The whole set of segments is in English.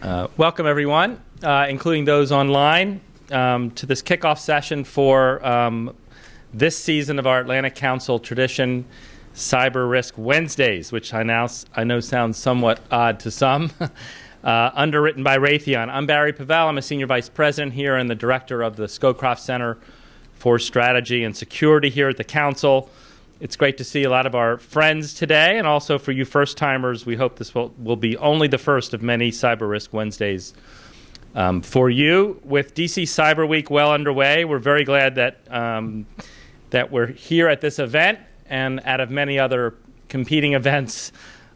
Welcome, everyone, including those online, to this kickoff session for this season of our Atlantic Council tradition, Cyber Risk Wednesdays, which I know sounds somewhat odd to some, underwritten by Raytheon. I'm Barry Pavel. I'm a Senior Vice President here and the Director of the Scowcroft Center for Strategy and Security here at the Council. It's great to see a lot of our friends today, and also for you first-timers, we hope this will be only the first of many Cyber Risk Wednesdays for you. With DC Cyber Week well underway, we're very glad that we're here at this event and out of many other competing events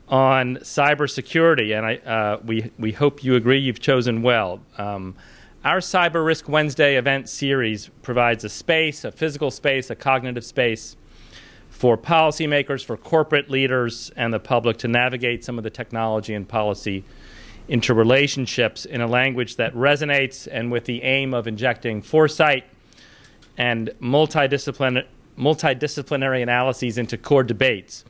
on cybersecurity, and we hope you agree you've chosen well. Our Cyber Risk Wednesday event series provides a space, a physical space, a cognitive space for policymakers, for corporate leaders, and the public to navigate some of the technology and policy interrelationships in a language that resonates and with the aim of injecting foresight and multidisciplinary analyses into core debates.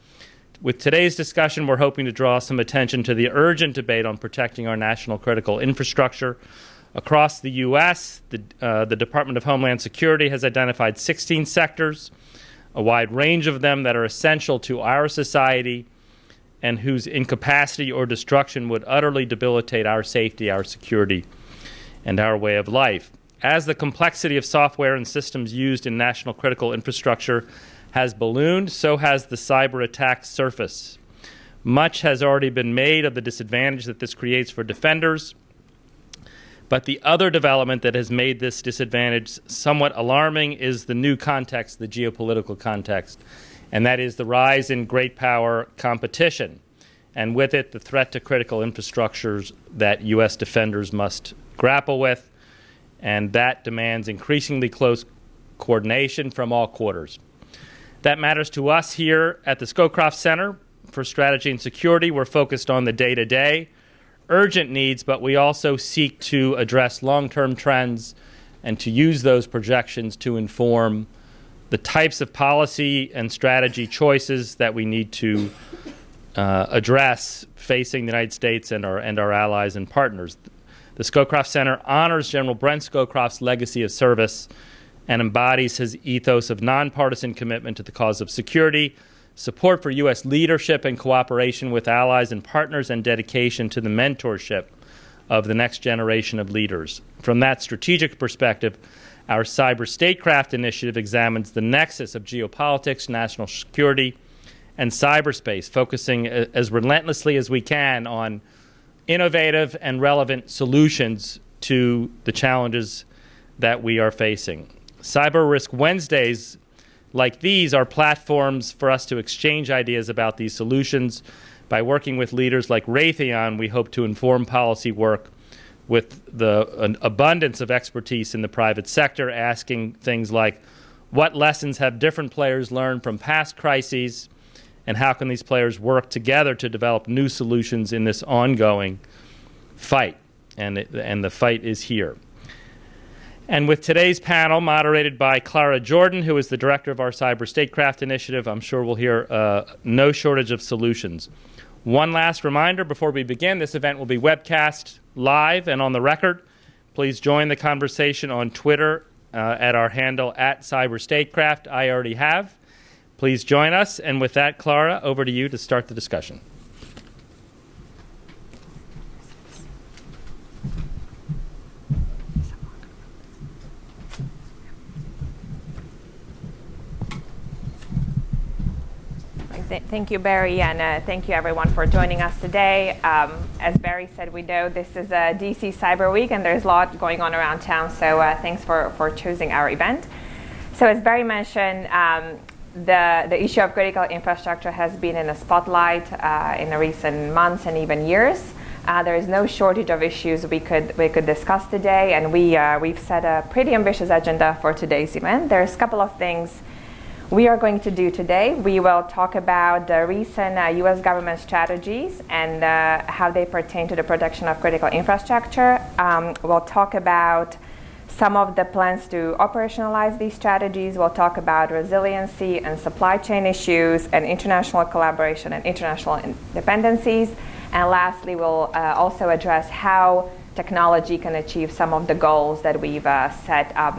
With today's discussion, we're hoping to draw some attention to the urgent debate on protecting our national critical infrastructure. Across the U.S., the Department of Homeland Security has identified 16 sectors, a wide range of them that are essential to our society and whose incapacity or destruction would utterly debilitate our safety, our security, and our way of life. As the complexity of software and systems used in national critical infrastructure has ballooned, so has the cyber attack surface. Much has already been made of the disadvantage that this creates for defenders, but the other development that has made this disadvantage somewhat alarming is the new context, the geopolitical context, and that is the rise in great power competition, and with it the threat to critical infrastructures that U.S. defenders must grapple with, and that demands increasingly close coordination from all quarters. That matters to us here at the Scowcroft Center for Strategy and Security. We're focused on the day-to-day urgent needs, but we also seek to address long-term trends and to use those projections to inform the types of policy and strategy choices that we need to address facing the United States and our allies and partners. The Scowcroft Center honors General Brent Scowcroft's legacy of service and embodies his ethos of nonpartisan commitment to the cause of security, support for U.S. leadership and cooperation with allies and partners, and dedication to the mentorship of the next generation of leaders. From that strategic perspective, our Cyber Statecraft initiative examines the nexus of geopolitics, national security, and cyberspace, focusing as relentlessly as we can on innovative and relevant solutions to the challenges that we are facing. Cyber Risk Wednesdays like these are platforms for us to exchange ideas about these solutions. By working with leaders like Raytheon, we hope to inform policy work with an abundance of expertise in the private sector, asking things like, what lessons have different players learned from past crises, and how can these players work together to develop new solutions in this ongoing fight? And the fight is here. And with today's panel, moderated by Clara Jordan, who is the director of our Cyber Statecraft initiative, I'm sure we'll hear no shortage of solutions. One last reminder before we begin, this event will be webcast live and on the record. Please join the conversation on Twitter at our handle @CyberStatecraft. I already have. Please join us. And with that, Clara, over to you to start the discussion. Thank you, Barry, and thank you, everyone, for joining us today. As Barry said, we know this is a DC Cyber Week, and there's a lot going on around town, so thanks for choosing our event. So as Barry mentioned, the issue of critical infrastructure has been in the spotlight in the recent months and even years. There is no shortage of issues we could discuss today, and we've set a pretty ambitious agenda for today's event. There's a couple of things we are going to do today. We will talk about the recent U.S. government strategies and how they pertain to the protection of critical infrastructure. We'll talk about some of the plans to operationalize these strategies. We'll talk about resiliency and supply chain issues and international collaboration and international dependencies. And lastly, we'll also address how technology can achieve some of the goals that we've set up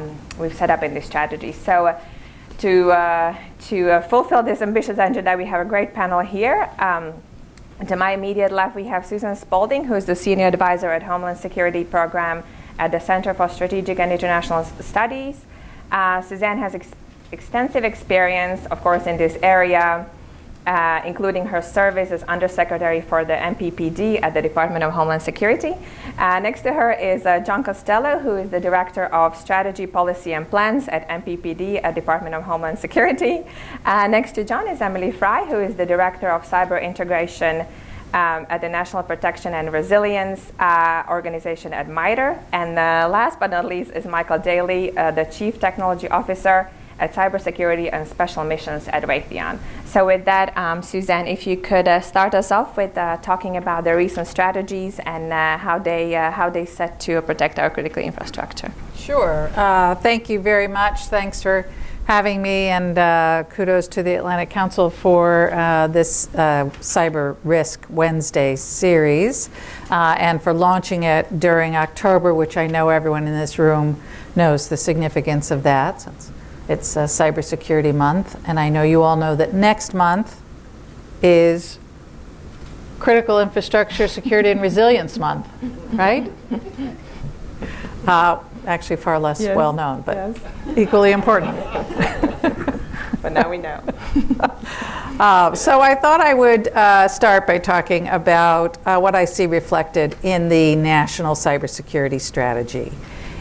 in this strategy. So to fulfill this ambitious agenda, we have a great panel here. To my immediate left, we have Susan Misfolding, who is the Senior Advisor at Homeland Security Program at the Center for Strategic and International Studies. Suzanne has extensive experience, of course, in this area, including her service as Undersecretary for the MPPD at the Department of Homeland Security. Next to her is John Costello, who is the Director of Strategy, Policy and Plans at MPPD at Department of Homeland Security. Next to John is Emily Fry, who is the Director of Cyber Integration at the National Protection and Resilience Organization at MITRE. And last but not least is Michael Daly, the Chief Technology Officer at Cybersecurity and Special Missions at Raytheon. So with that, Suzanne, if you could start us off with talking about the recent strategies and how they set to protect our critical infrastructure. Sure. Thank you very much. Thanks for having me, and kudos to the Atlantic Council for this Cyber Risk Wednesday series and for launching it during October, which I know everyone in this room knows the significance of that. It's Cybersecurity Month, and I know you all know that next month is Critical Infrastructure Security and Resilience Month, right? Actually far less well known, but equally important. But now we know. So I thought I would start by talking about what I see reflected in the National Cybersecurity Strategy.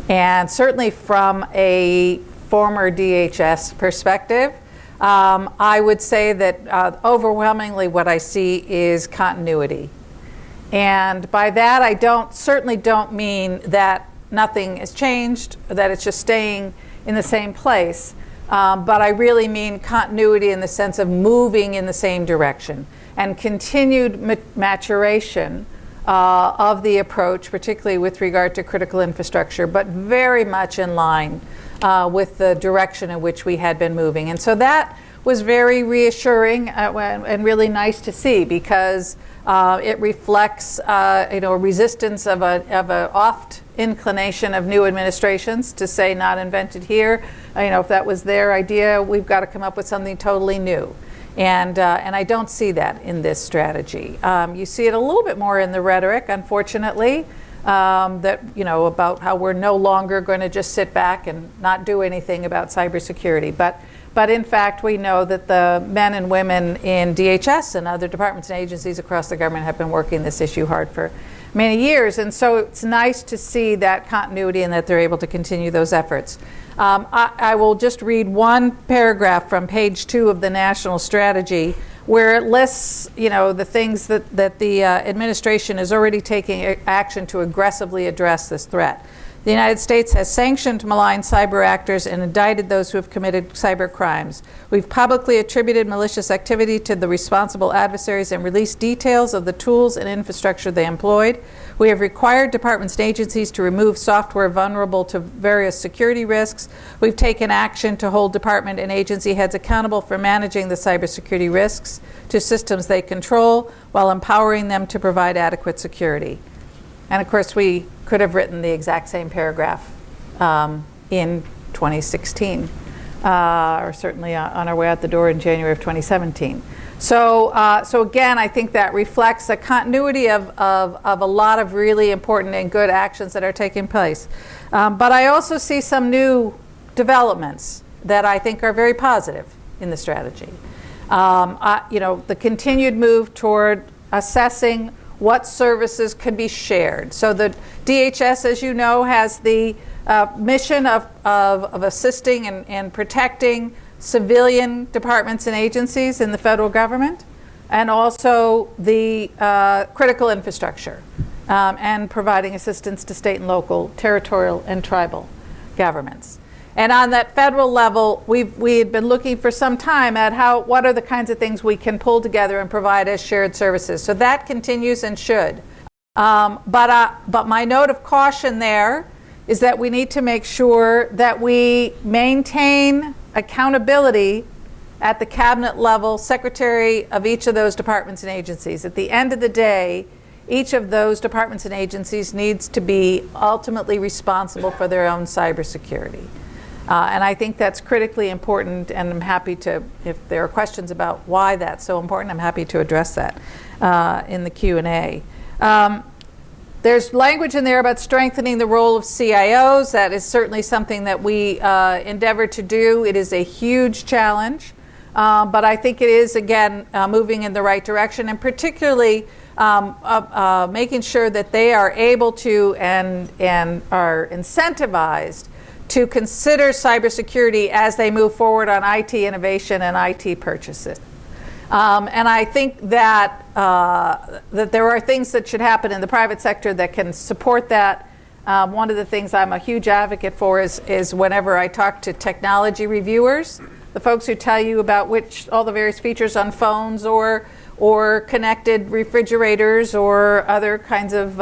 And certainly from a former DHS perspective, I would say that overwhelmingly what I see is continuity. And by that I certainly don't mean that nothing has changed, that it's just staying in the same place, but I really mean continuity in the sense of moving in the same direction and continued maturation of the approach, particularly with regard to critical infrastructure, but very much in line with the direction in which we had been moving. And so that was very reassuring and really nice to see, because it reflects a resistance of a oft inclination of new administrations to say not invented here. If that was their idea, we've got to come up with something totally new. And I don't see that in this strategy. You see it a little bit more in the rhetoric, unfortunately, about how we're no longer going to just sit back and not do anything about cybersecurity. But in fact, we know that the men and women in DHS and other departments and agencies across the government have been working this issue hard for many years. And so it's nice to see that continuity and that they're able to continue those efforts. I will just read one paragraph from page 2 of the national strategy, where it lists, the things that the administration is already taking action to aggressively address this threat. The United States has sanctioned malign cyber actors and indicted those who have committed cyber crimes. We've publicly attributed malicious activity to the responsible adversaries and released details of the tools and infrastructure they employed. We have required departments and agencies to remove software vulnerable to various security risks. We've taken action to hold department and agency heads accountable for managing the cybersecurity risks to systems they control, while empowering them to provide adequate security. And of course, we could have written the exact same paragraph in 2016, or certainly on our way out the door in January of 2017. So again, I think that reflects a continuity of a lot of really important and good actions that are taking place. But I also see some new developments that I think are very positive in the strategy. The continued move toward assessing what services could be shared. So the DHS, as you know, has the mission of assisting and protecting civilian departments and agencies in the federal government, and also the critical infrastructure, and providing assistance to state and local, territorial, and tribal governments. And on that federal level, we had been looking for some time at what are the kinds of things we can pull together and provide as shared services. So that continues and should. But my note of caution there is that we need to make sure that we maintain accountability at the cabinet level, secretary of each of those departments and agencies. At the end of the day, each of those departments and agencies needs to be ultimately responsible for their own cybersecurity. And I think that's critically important, and I'm happy to, if there are questions about why that's so important, I'm happy to address that in the Q&A. There's language in there about strengthening the role of CIOs. That is certainly something that we endeavor to do. It is a huge challenge, but I think it is, again, moving in the right direction, and particularly making sure that they are able to and are incentivized to consider cybersecurity as they move forward on IT innovation and IT purchases. And I think that that there are things that should happen in the private sector that can support that. One of the things I'm a huge advocate for is whenever I talk to technology reviewers, the folks who tell you about all the various features on phones or connected refrigerators or other kinds of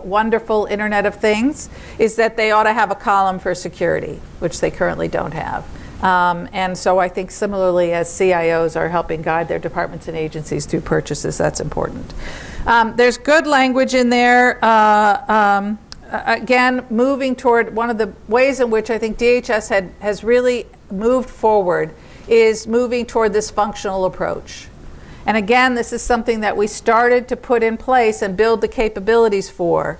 wonderful Internet of Things, is that they ought to have a column for security, which they currently don't have. And so I think similarly, as CIOs are helping guide their departments and agencies through purchases, that's important. There's good language in there. Again, moving toward one of the ways in which I think DHS has really moved forward is moving toward this functional approach. And again, this is something that we started to put in place and build the capabilities for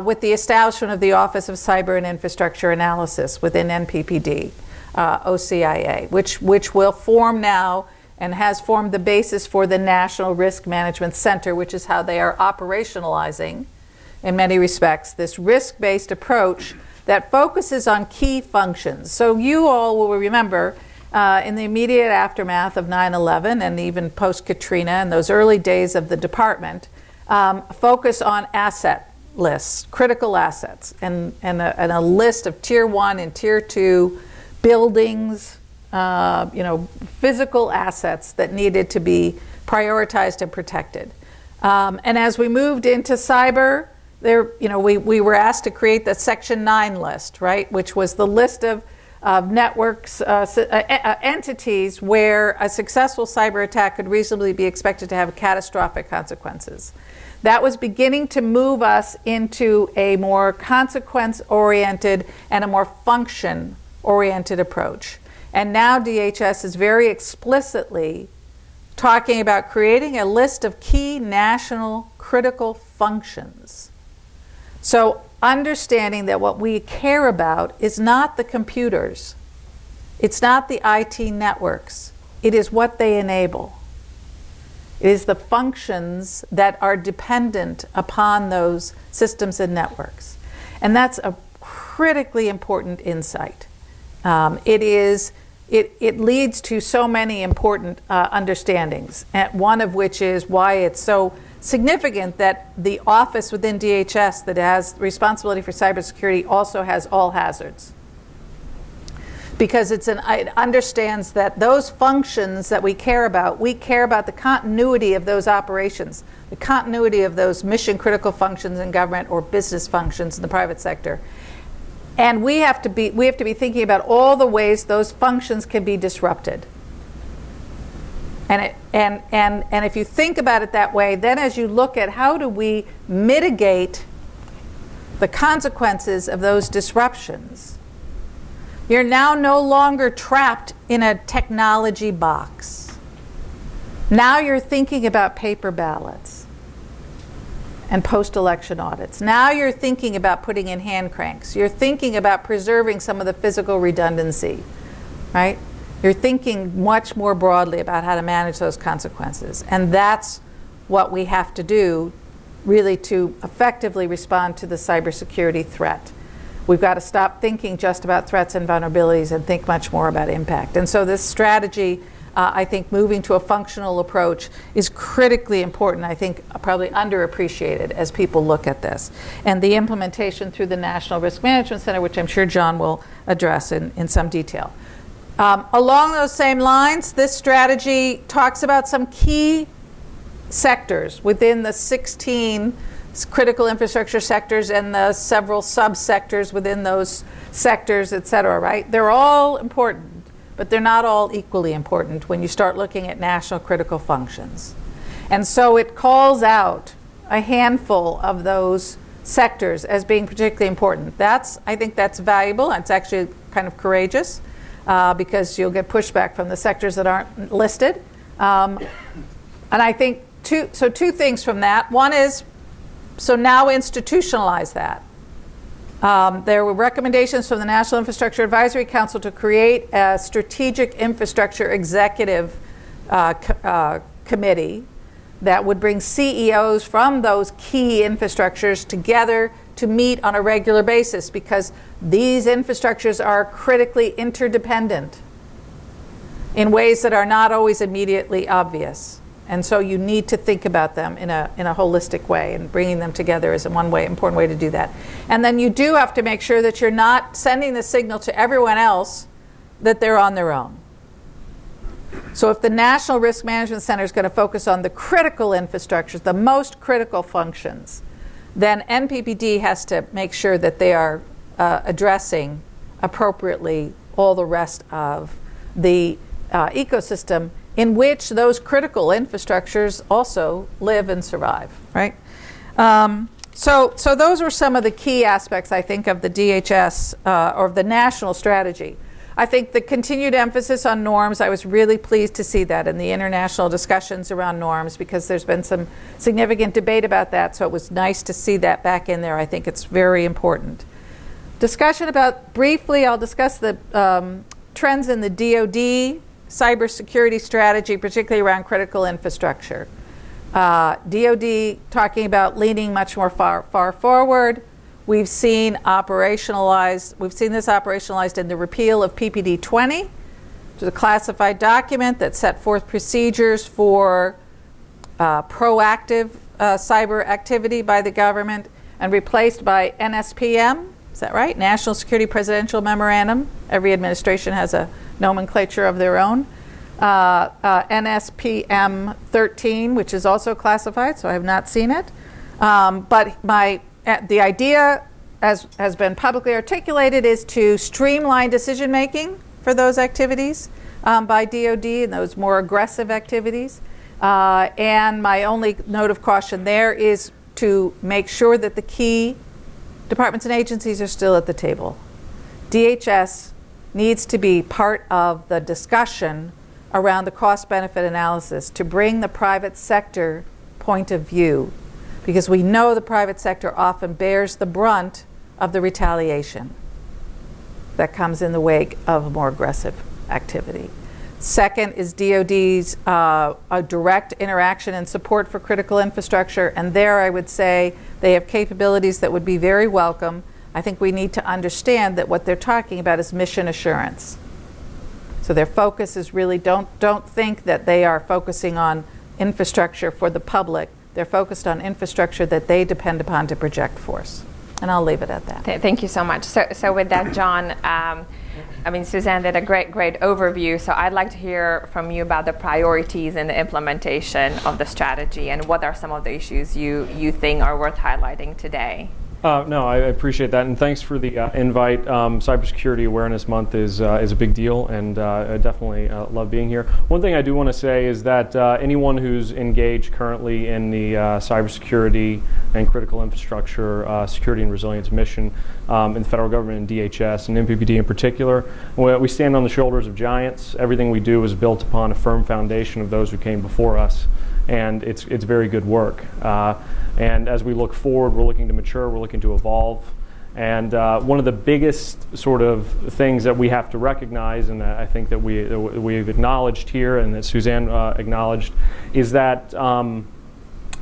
with the establishment of the Office of Cyber and Infrastructure Analysis within NPPD. OCIA, which will form now and has formed the basis for the National Risk Management Center, which is how they are operationalizing, in many respects, this risk-based approach that focuses on key functions. So you all will remember in the immediate aftermath of 9/11 and even post-Katrina and those early days of the department, focus on asset lists, critical assets, and a list of Tier 1 and Tier 2 buildings, physical assets that needed to be prioritized and protected. And as we moved into cyber, we were asked to create the Section 9 list, right, which was the list of networks, entities where a successful cyber attack could reasonably be expected to have catastrophic consequences. That was beginning to move us into a more consequence-oriented and a more function-oriented approach. And now DHS is very explicitly talking about creating a list of key national critical functions. So understanding that what we care about is not the computers, it's not the IT networks, it is what they enable. It is the functions that are dependent upon those systems and networks. And that's a critically important insight. It leads to so many important understandings, one of which is why it's so significant that the office within DHS that has responsibility for cybersecurity also has all hazards. Because it understands that those functions that we care about the continuity of those operations, the continuity of those mission critical functions in government or business functions in the private sector. And we have to be thinking about all the ways those functions can be disrupted. And if you think about it that way, then as you look at how do we mitigate the consequences of those disruptions, you're now no longer trapped in a technology box. Now you're thinking about paper ballots and post-election audits. Now you're thinking about putting in hand cranks. You're thinking about preserving some of the physical redundancy, right? You're thinking much more broadly about how to manage those consequences. And that's what we have to do really to effectively respond to the cybersecurity threat. We've got to stop thinking just about threats and vulnerabilities and think much more about impact. And so this strategy, I think moving to a functional approach is critically important, I think probably underappreciated as people look at this. And the implementation through the National Risk Management Center, which I'm sure John will address in some detail. Along those same lines, this strategy talks about some key sectors within the 16 critical infrastructure sectors and the several subsectors within those sectors, et cetera, right? They're all important, but they're not all equally important when you start looking at national critical functions. And so it calls out a handful of those sectors as being particularly important. I think that's valuable, and it's actually kind of courageous because you'll get pushback from the sectors that aren't listed. And I think two things from that. One is, so now institutionalize that. There were recommendations from the National Infrastructure Advisory Council to create a strategic infrastructure executive committee that would bring CEOs from those key infrastructures together to meet on a regular basis, because these infrastructures are critically interdependent in ways that are not always immediately obvious. And so you need to think about them in a holistic way, and bringing them together is one important way to do that. And then you do have to make sure that you're not sending the signal to everyone else that they're on their own. So if the National Risk Management Center is going to focus on the critical infrastructures, the most critical functions, then NPPD has to make sure that they are addressing appropriately all the rest of the ecosystem in which those critical infrastructures also live and survive, right? So those were some of the key aspects, I think, of the DHS or the national strategy. I think the continued emphasis on norms, I was really pleased to see that in the international discussions around norms, because there's been some significant debate about that, so it was nice to see that back in there. I think it's very important. Discussion about, briefly, I'll discuss the trends in the DoD cybersecurity strategy, particularly around critical infrastructure. DoD talking about leaning much more far forward. We've seen this operationalized in the repeal of PPD 20, which is a classified document that set forth procedures for proactive cyber activity by the government, and replaced by NSPM. Is that right? National Security Presidential Memorandum. Every administration has a nomenclature of their own. NSPM 13, which is also classified, so I have not seen it. But the idea, as has been publicly articulated, is to streamline decision making for those activities by DoD and those more aggressive activities. And my only note of caution there is to make sure that the key departments and agencies are still at the table. DHS needs to be part of the discussion around the cost-benefit analysis to bring the private sector point of view, because we know the private sector often bears the brunt of the retaliation that comes in the wake of more aggressive activity. Second is DoD's a direct interaction and support for critical infrastructure, and there I would say they have capabilities that would be very welcome. I think we need to understand that what they're talking about is mission assurance. So their focus is really, don't think that they are focusing on infrastructure for the public. They're focused on infrastructure that they depend upon to project force. And I'll leave it at that. Thank you so much. So with that, John, Suzanne did a great overview. So I'd like to hear from you about the priorities in the implementation of the strategy, and what are some of the issues you think are worth highlighting today. No, I appreciate that, and thanks for the invite. Cybersecurity Awareness Month is a big deal, and I definitely love being here. One thing I do want to say is that anyone who's engaged currently in the cybersecurity and critical infrastructure security and resilience mission in the federal government and DHS and MPPD in particular, we stand on the shoulders of giants. Everything we do is built upon a firm foundation of those who came before us, and it's very good work. And as we look forward, we're looking to mature, we're looking to evolve. And one of the biggest sort of things that we have to recognize, and that I think that we've acknowledged here, and that Suzanne acknowledged, is that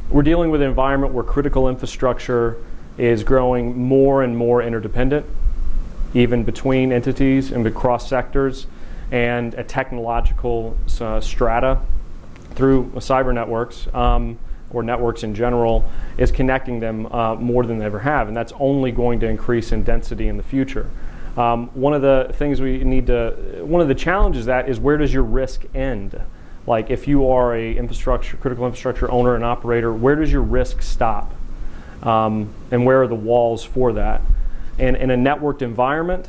we're dealing with an environment where critical infrastructure is growing more and more interdependent, even between entities and across sectors, and a technological strata through cyber networks, or networks in general, is connecting them more than they ever have, and that's only going to increase in density in the future. One of the things one of the challenges that is, where does your risk end? Like, if you are a critical infrastructure owner and operator, where does your risk stop? And where are the walls for that? And in a networked environment,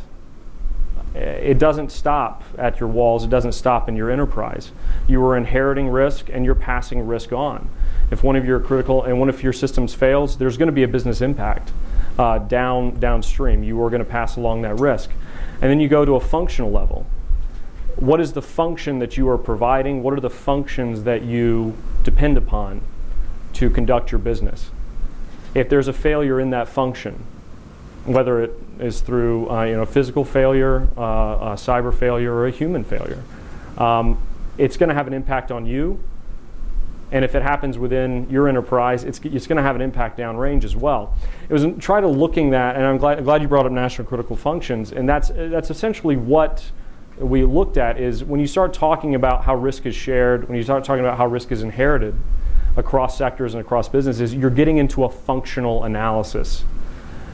it doesn't stop at your walls, it doesn't stop in your enterprise. You are inheriting risk and you're passing risk on. if one of your critical and one of your systems fails, there's going to be a business impact downstream. You are going to pass along that risk. And then you go to a functional level. What is the function that you are providing? What are the functions that you depend upon to conduct your business? If there's a failure in that function, whether it is through physical failure, cyber failure, or a human failure, it's going to have an impact on you. And if it happens within your enterprise, it's going to have an impact downrange as well. It was try to looking that, and I'm glad you brought up national critical functions, and that's essentially what we looked at. Is when you start talking about how risk is shared, when you start talking about how risk is inherited across sectors and across businesses, you're getting into a functional analysis.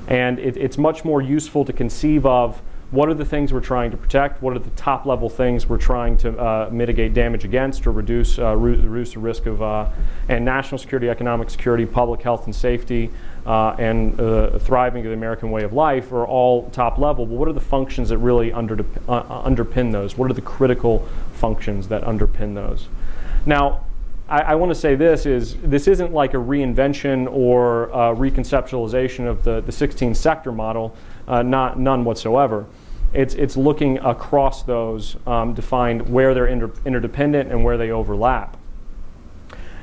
And it's much more useful to conceive of what are the things we're trying to protect, what are the top level things we're trying to mitigate damage against or reduce the risk of, and national security, economic security, public health and safety, and thriving of the American way of life are all top level. But what are the functions that really underpin those? What are the critical functions that underpin those? Now, I want to say this isn't like a reinvention or a reconceptualization of the 16 sector model, none whatsoever. It's looking across those to find where they're interdependent and where they overlap.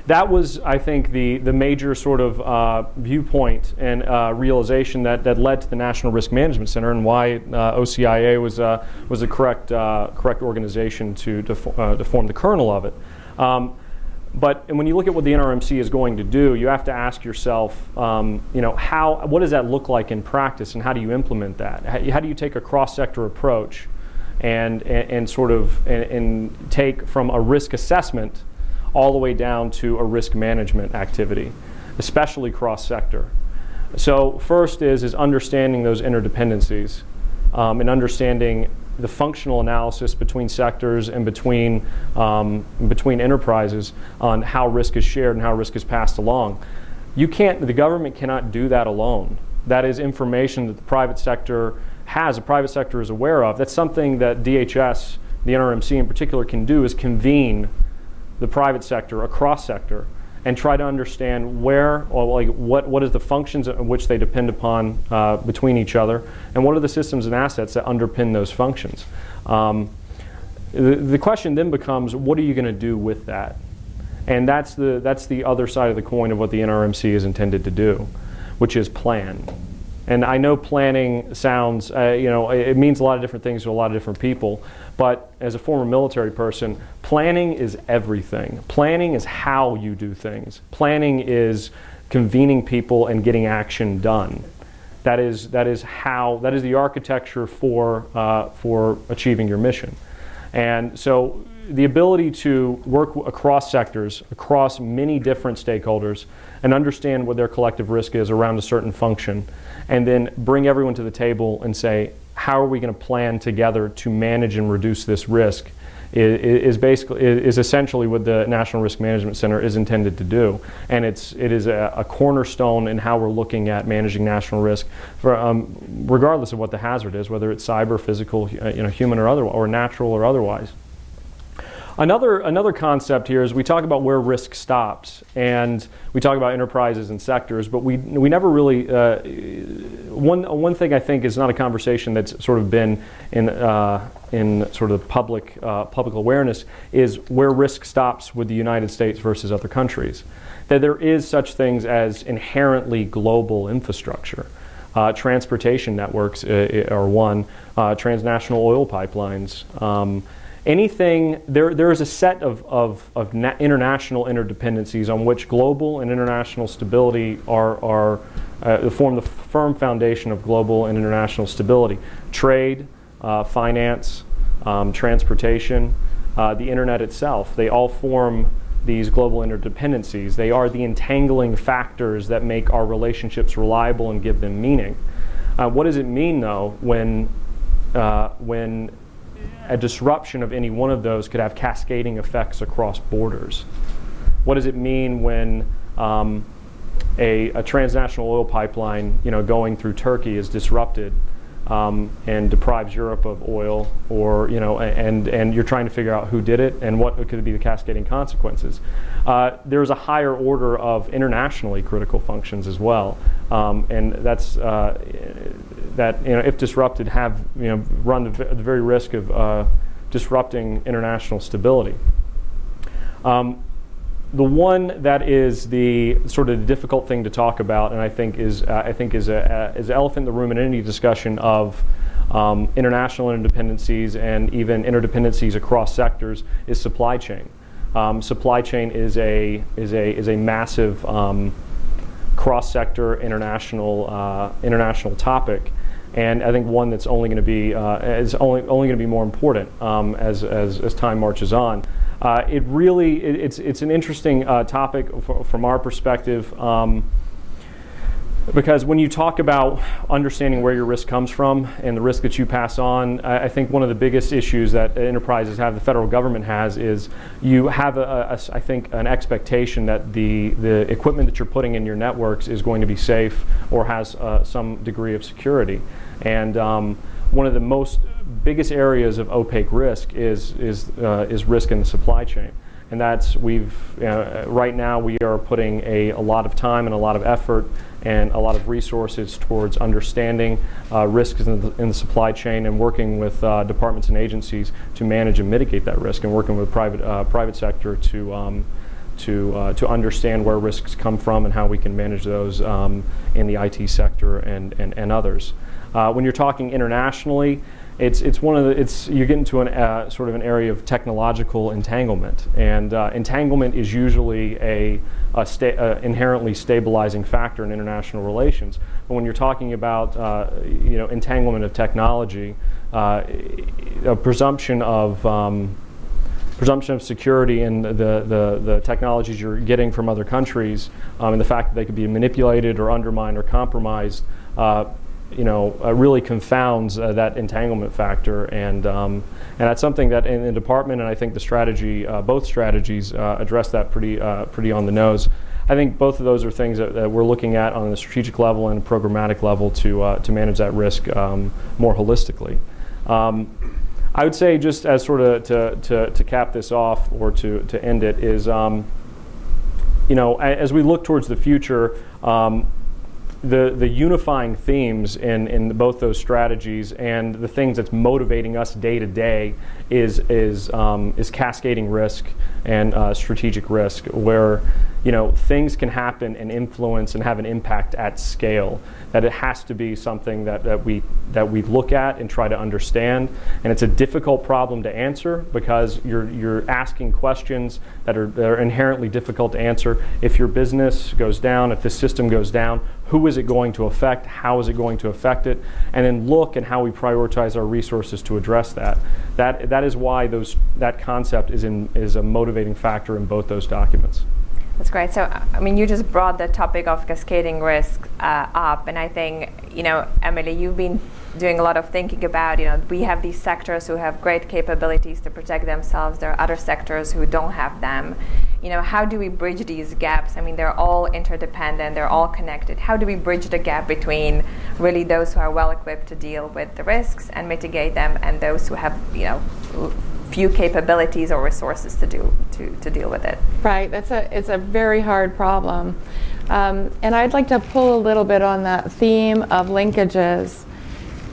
That was, I think, the major sort of viewpoint and realization that led to the National Risk Management Center, and why OCIA was the correct organization to form the kernel of it. But when you look at what the NRMC is going to do, you have to ask yourself, what does that look like in practice, and how do you implement that? How do you take a cross-sector approach and take from a risk assessment all the way down to a risk management activity, especially cross-sector? So first is understanding those interdependencies and understanding the functional analysis between sectors and between enterprises on how risk is shared and how risk is passed along. The government cannot do that alone. That is information that the private sector has, the private sector is aware of. That's something that DHS, the NRMC in particular, can do, is convene the private sector across sector and try to understand what is the functions in which they depend upon between each other, and what are the systems and assets that underpin those functions. The question then becomes, what are you going to do with that? And that's the other side of the coin of what the NRMC is intended to do, which is plan. And I know planning sounds, it means a lot of different things to a lot of different people, but as a former military person, planning is everything. Planning is how you do things. Planning is convening people and getting action done. That is the architecture for achieving your mission. And so the ability to work across sectors, across many different stakeholders, and understand what their collective risk is around a certain function, and then bring everyone to the table and say, how are we going to plan together to manage and reduce this risk, is essentially what the National Risk Management Center is intended to do. And it is a cornerstone in how we're looking at managing national risk, regardless of what the hazard is, whether it's cyber, physical, human or otherwise, or natural or otherwise. Another concept here is we talk about where risk stops, and we talk about enterprises and sectors, but we never really, one thing I think is not a conversation that's sort of been in sort of public awareness, is where risk stops with the United States versus other countries. That there is such things as inherently global infrastructure. Transportation networks are one, transnational oil pipelines, anything, there is a set of international interdependencies on which global and international stability form the firm foundation of global and international stability. Trade, finance, transportation, the internet itself, they all form these global interdependencies. They are the entangling factors that make our relationships reliable and give them meaning. What does it mean, though, when a disruption of any one of those could have cascading effects across borders? What does it mean when a transnational oil pipeline, going through Turkey is disrupted and deprives Europe of oil, or and you're trying to figure out who did it and what could be the cascading consequences. There's a higher order of internationally critical functions as well, and that's that if disrupted run the very risk of disrupting international stability. The one that is the sort of difficult thing to talk about, and I think is an elephant in the room in any discussion of international interdependencies and even interdependencies across sectors, is supply chain. Supply chain is a massive cross-sector international topic, and I think one that's only going to be going to be more important as time marches on. It's an interesting topic from our perspective, because when you talk about understanding where your risk comes from and the risk that you pass on, I think one of the biggest issues that enterprises have, the federal government has, is you have I think an expectation that the equipment that you're putting in your networks is going to be safe or has some degree of security. And one of the biggest areas of opaque risk is risk in the supply chain, and that's right now we are putting a lot of time and a lot of effort and a lot of resources towards understanding risks in the supply chain and working with departments and agencies to manage and mitigate that risk, and working with private sector to understand where risks come from and how we can manage those in the IT sector and others. When you're talking internationally, you get into sort of an area of technological entanglement, and entanglement is usually a inherently stabilizing factor in international relations. But when you're talking about entanglement of technology, a presumption of security in the technologies you're getting from other countries, and the fact that they could be manipulated or undermined or compromised, really confounds that entanglement factor, and that's something that in the department, and I think the strategy, both strategies address that pretty on the nose. I think both of those are things that we're looking at on the strategic level and programmatic level to manage that risk more holistically. I would say, just as sort of to cap this off or to end it, is as we look towards the future, the unifying themes in both those strategies and the things that's motivating us day to day is cascading risk and strategic risk, where things can happen and influence and have an impact at scale. That it has to be something that we look at and try to understand, and it's a difficult problem to answer because you're asking questions that are inherently difficult to answer. If your business goes down, if this system goes down, who is it going to affect? How is it going to affect it? And then look at how we prioritize our resources to address that. That is why that concept is a motivating factor in both those documents. That's great. So, you just brought the topic of cascading risk up, and I think, Emily, you've been doing a lot of thinking about, we have these sectors who have great capabilities to protect themselves. There are other sectors who don't have them. How do we bridge these gaps? They're all interdependent. They're all connected. How do we bridge the gap between really those who are well equipped to deal with the risks and mitigate them, and those who have, few capabilities or resources to deal with it? Right. It's a very hard problem, and I'd like to pull a little bit on that theme of linkages.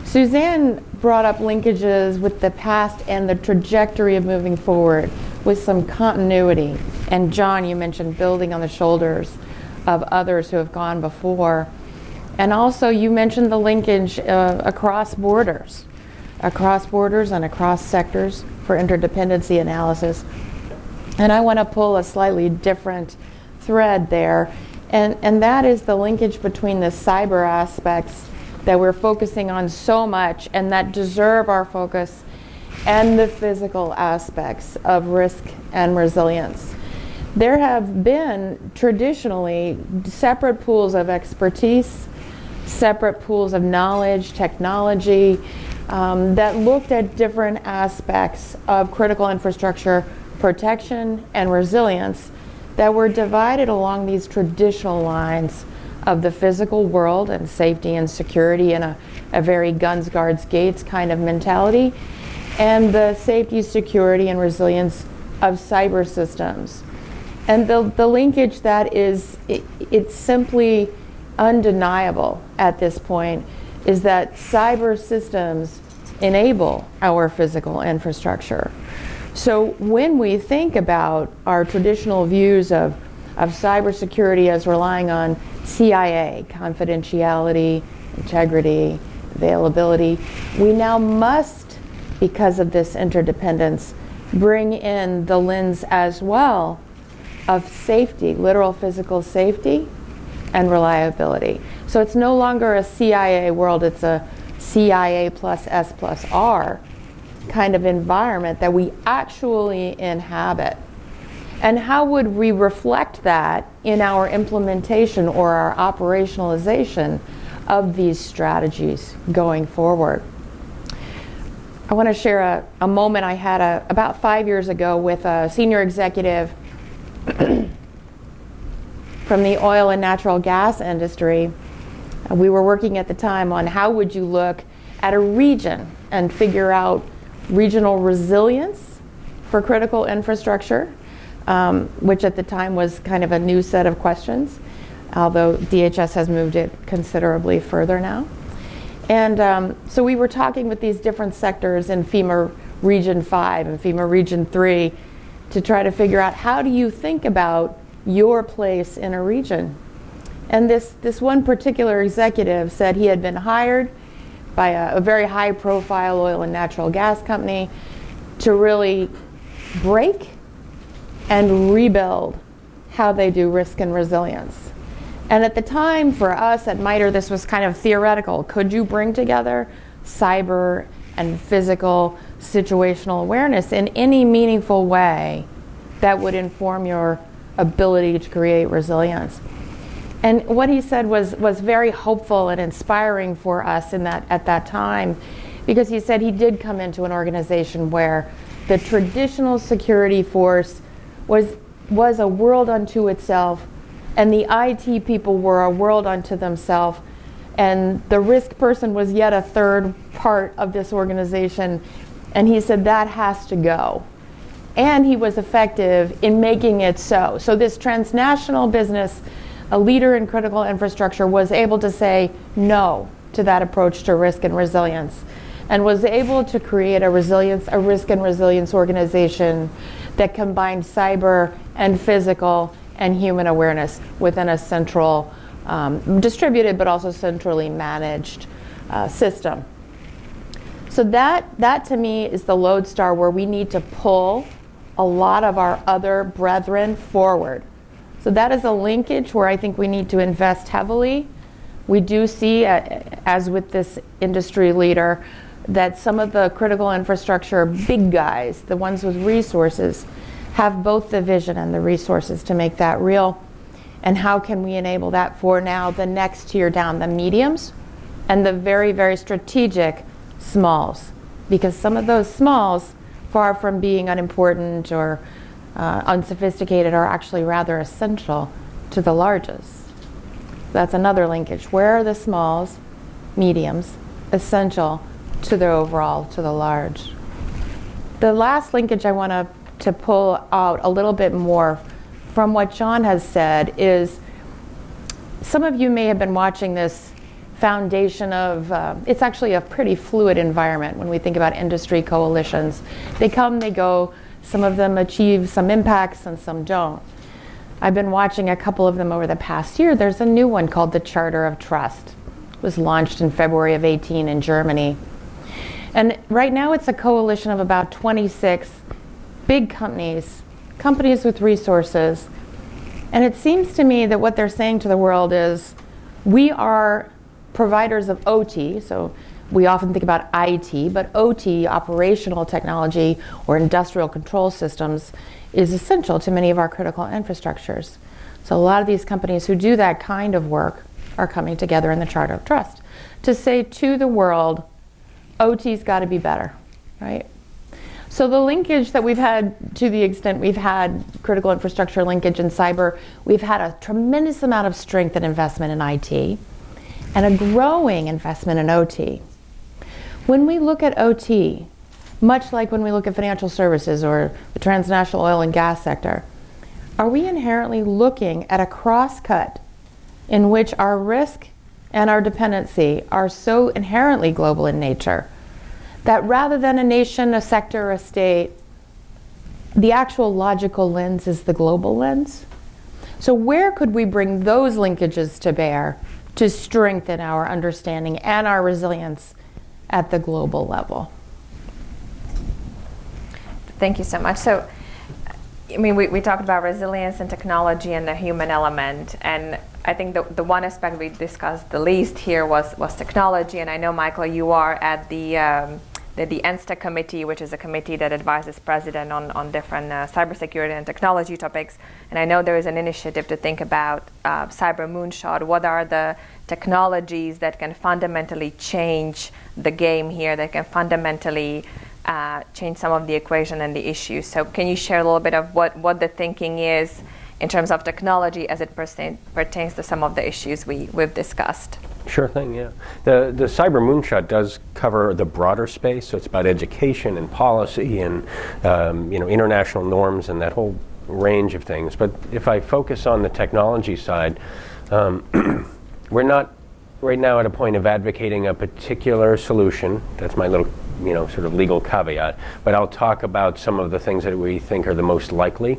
Suzanne brought up linkages with the past and the trajectory of moving forward with some continuity. And John, you mentioned building on the shoulders of others who have gone before. And also you mentioned the linkage across borders and across sectors for interdependency analysis. And I want to pull a slightly different thread there. And that is the linkage between the cyber aspects that we're focusing on so much and that deserve our focus, and the physical aspects of risk and resilience. There have been traditionally separate pools of expertise, separate pools of knowledge, technology, that looked at different aspects of critical infrastructure protection and resilience that were divided along these traditional lines of the physical world and safety and security in a very guns, guards, gates kind of mentality, and the safety, security, and resilience of cyber systems. And the linkage that it's simply undeniable at this point is that cyber systems enable our physical infrastructure. So when we think about our traditional views of cybersecurity as relying on CIA, confidentiality, integrity, availability, we now must, because of this interdependence, bring in the lens as well of safety, literal physical safety and reliability. So it's no longer a CIA world, it's a CIA plus S plus R kind of environment that we actually inhabit. And how would we reflect that in our implementation or our operationalization of these strategies going forward? I want to share a moment I had about 5 years ago with a senior executive from the oil and natural gas industry. We were working at the time on how would you look at a region and figure out regional resilience for critical infrastructure, which at the time was kind of a new set of questions, although DHS has moved it considerably further now. And so we were talking with these different sectors in FEMA Region 5 and FEMA Region 3 to try to figure out how do you think about your place in a region. And this one particular executive said he had been hired by a very high profile oil and natural gas company to really break and rebuild how they do risk and resilience. And at the time for us at MITRE, this was kind of theoretical. Could you bring together cyber and physical situational awareness in any meaningful way that would inform your ability to create resilience? And what he said was very hopeful and inspiring for us at that time, because he said he did come into an organization where the traditional security force was a world unto itself, and the IT people were a world unto themselves, and the risk person was yet a third part of this organization. And he said that has to go. And he was effective in making it so. So this transnational business, a leader in critical infrastructure, was able to say no to that approach to risk and resilience, and was able to create a risk and resilience organization that combined cyber and physical and human awareness within a central, distributed but also centrally managed system. So that to me is the lodestar where we need to pull a lot of our other brethren forward. So that is a linkage where I think we need to invest heavily. We do see, as with this industry leader, that some of the critical infrastructure big guys, the ones with resources, have both the vision and the resources to make that real. And how can we enable that for now the next tier down, the mediums and the very, very strategic smalls? Because some of those smalls, far from being unimportant or unsophisticated, are actually rather essential to the largest. That's another linkage. Where are the smalls, mediums, essential to the overall, to the large? The last linkage I want to pull out a little bit more from what John has said is, some of you may have been watching this foundation of, it's actually a pretty fluid environment when we think about industry coalitions. They come, they go, some of them achieve some impacts and some don't. I've been watching a couple of them over the past year. There's a new one called the Charter of Trust. It was launched in February of 2018 in Germany. And right now it's a coalition of about 26 big companies with resources. And it seems to me that what they're saying to the world is, we are providers of OT, so we often think about IT, but OT, operational technology or industrial control systems, is essential to many of our critical infrastructures. So a lot of these companies who do that kind of work are coming together in the Charter of Trust to say to the world, OT's got to be better, right? So the linkage that we've had, to the extent we've had critical infrastructure linkage in cyber, we've had a tremendous amount of strength and investment in IT and a growing investment in OT. When we look at OT, much like when we look at financial services or the transnational oil and gas sector, are we inherently looking at a cross-cut in which our risk and our dependency are so inherently global in nature that rather than a nation, a sector, a state, the actual logical lens is the global lens? So where could we bring those linkages to bear to strengthen our understanding and our resilience at the global level? Thank you so much. So, I mean, we talked about resilience and technology and the human element, and I think the one aspect we discussed the least here was technology. And I know, Michael, you are at the ENSTA committee, which is a committee that advises president on different cybersecurity and technology topics. And I know there is an initiative to think about cyber moonshot. What are the technologies that can fundamentally change the game here, that can fundamentally change some of the equation and the issues? So can you share a little bit of what the thinking is in terms of technology as it pertains to some of the issues we've discussed? Sure thing, yeah. The cyber moonshot does cover the broader space, so it's about education and policy and international norms and that whole range of things. But if I focus on the technology side, we're not right now at a point of advocating a particular solution. That's my little sort of legal caveat. But I'll talk about some of the things that we think are the most likely.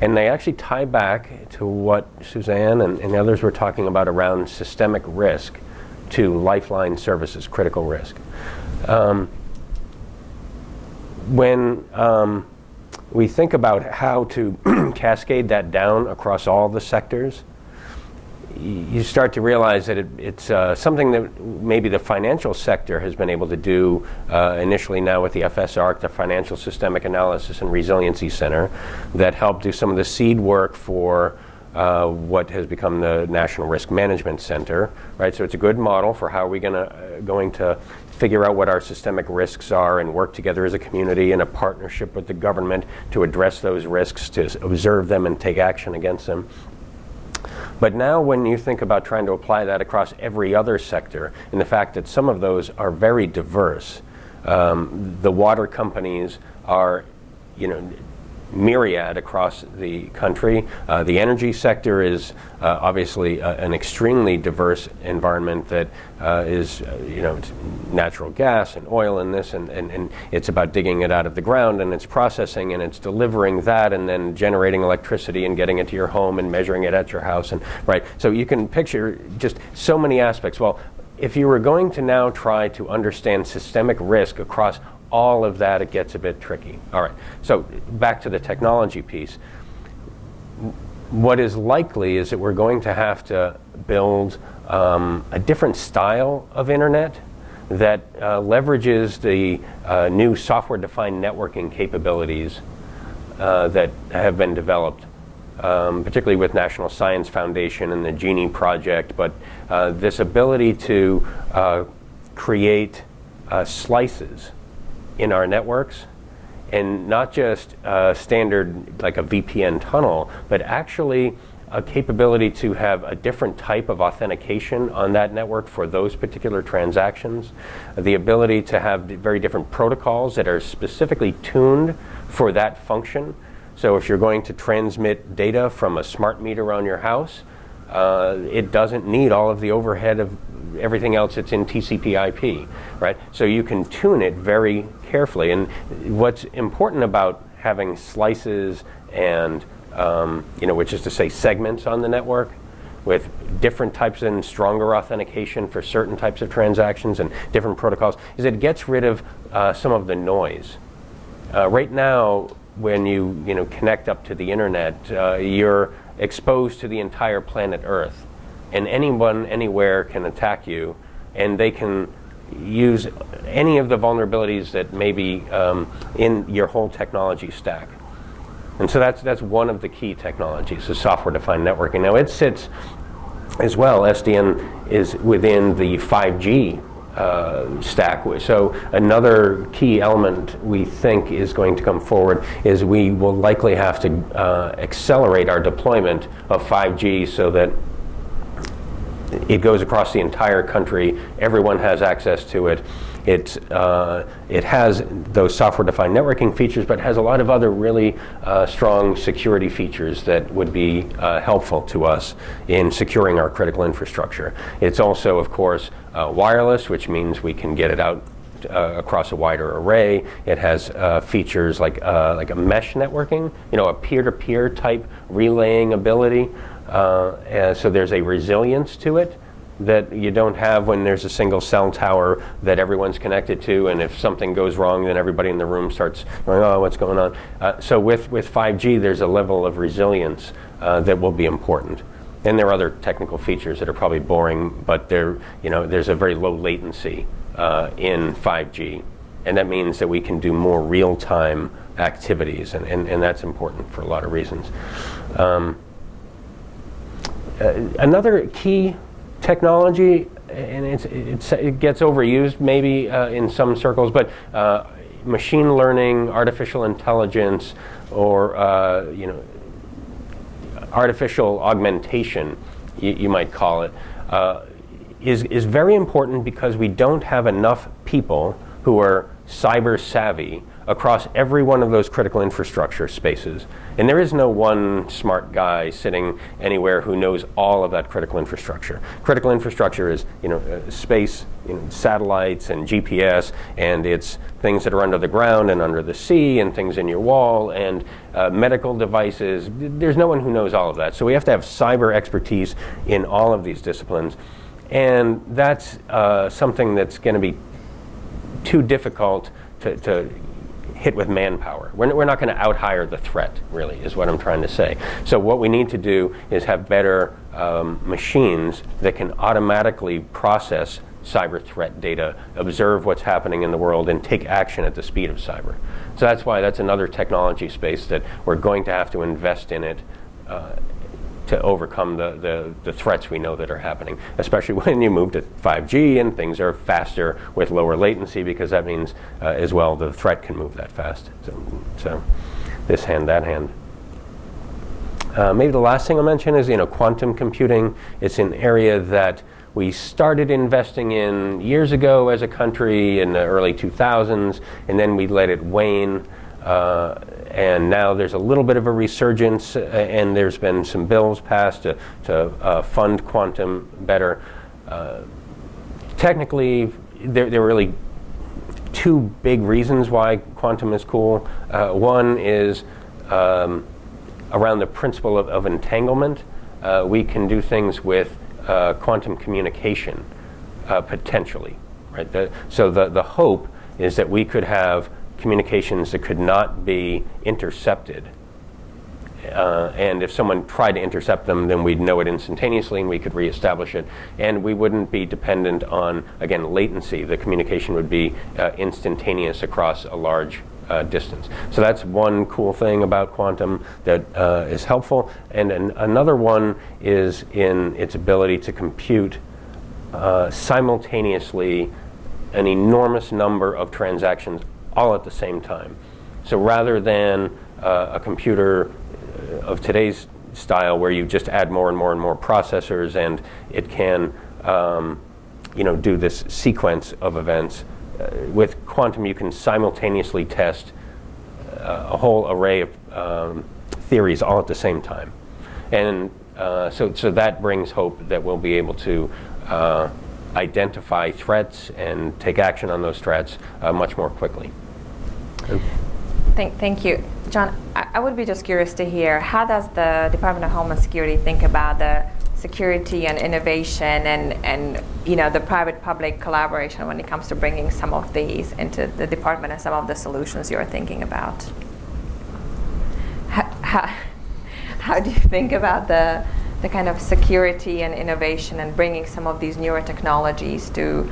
And they actually tie back to what Suzanne and others were talking about around systemic risk to lifeline services, critical risk. When we think about how to cascade that down across all the sectors, you start to realize that it's something that maybe the financial sector has been able to do initially now with the FSARC, the Financial Systemic Analysis and Resiliency Center, that helped do some of the seed work for what has become the National Risk Management Center, right? So it's a good model for how are we going to figure out what our systemic risks are and work together as a community in a partnership with the government to address those risks, to observe them and take action against them. But now when you think about trying to apply that across every other sector, and the fact that some of those are very diverse, the water companies are, myriad across the country. The energy sector is obviously an extremely diverse environment that is, it's natural gas and oil and this, and it's about digging it out of the ground, and it's processing and it's delivering that and then generating electricity and getting it to your home and measuring it at your house. And right, so you can picture just so many aspects. Well, if you were going to now try to understand systemic risk across all of that, it gets a bit tricky. All right, so back to the technology piece. What is likely is that we're going to have to build a different style of internet that leverages the new software-defined networking capabilities that have been developed, particularly with National Science Foundation and the GENIE project, but this ability to create slices in our networks, and not just standard like a VPN tunnel, but actually a capability to have a different type of authentication on that network for those particular transactions, the ability to have very different protocols that are specifically tuned for that function. So if you're going to transmit data from a smart meter on your house, it doesn't need all of the overhead of everything else that's in TCP/IP, right? So you can tune it very carefully. And what's important about having slices and, which is to say segments on the network with different types and stronger authentication for certain types of transactions and different protocols, is it gets rid of some of the noise. Right now, when you connect up to the internet, you're exposed to the entire planet Earth, and anyone anywhere can attack you, and they can use any of the vulnerabilities that may be in your whole technology stack. And so that's one of the key technologies, is software-defined networking. Now it sits as well, SDN is within the 5G stack. So another key element we think is going to come forward is we will likely have to accelerate our deployment of 5G so that it goes across the entire country. Everyone has access to it. It has those software-defined networking features, but has a lot of other really strong security features that would be helpful to us in securing our critical infrastructure. It's also, of course, wireless, which means we can get it out across a wider array. It has features like a mesh networking, a peer-to-peer type relaying ability. So there's a resilience to it that you don't have when there's a single cell tower that everyone's connected to, and if something goes wrong, then everybody in the room starts going, oh, what's going on? So with 5G, there's a level of resilience that will be important. And there are other technical features that are probably boring, but there's a very low latency in 5G, and that means that we can do more real-time activities, and that's important for a lot of reasons. Another key technology, and it gets overused maybe in some circles, but machine learning, artificial intelligence, or artificial augmentation, you might call it, is very important because we don't have enough people who are cyber savvy across every one of those critical infrastructure spaces. And there is no one smart guy sitting anywhere who knows all of that critical infrastructure. Critical infrastructure is, space, satellites and GPS, and it's things that are under the ground and under the sea, and things in your wall, and medical devices. There's no one who knows all of that. So we have to have cyber expertise in all of these disciplines. And that's something that's going to be too difficult to hit with manpower. We're not going to out-hire the threat, really, is what I'm trying to say. So what we need to do is have better machines that can automatically process cyber threat data, observe what's happening in the world, and take action at the speed of cyber. So that's why that's another technology space that we're going to have to invest in it to overcome the threats we know that are happening, especially when you move to 5G and things are faster with lower latency, because that means as well the threat can move that fast. So this hand, that hand. Maybe the last thing I'll mention is quantum computing. It's an area that we started investing in years ago as a country in the early 2000s, and then we let it wane. And now there's a little bit of a resurgence, and there's been some bills passed to fund quantum better. Technically, there are really two big reasons why quantum is cool. One is around the principle of entanglement. We can do things with quantum communication, potentially. Right? So the hope is that we could have communications that could not be intercepted. And if someone tried to intercept them, then we'd know it instantaneously and we could reestablish it. And we wouldn't be dependent on, again, latency. The communication would be instantaneous across a large distance. So that's one cool thing about quantum that is helpful. And another one is in its ability to compute simultaneously an enormous number of transactions all at the same time. So rather than a computer of today's style where you just add more and more and more processors and it can do this sequence of events, with quantum you can simultaneously test a whole array of theories all at the same time. And so that brings hope that we'll be able to identify threats and take action on those threats much more quickly. Thank you. John, I would be just curious to hear, how does the Department of Homeland Security think about the security and innovation and the private-public collaboration when it comes to bringing some of these into the department and some of the solutions you're thinking about? How do you think about the kind of security and innovation and bringing some of these newer technologies to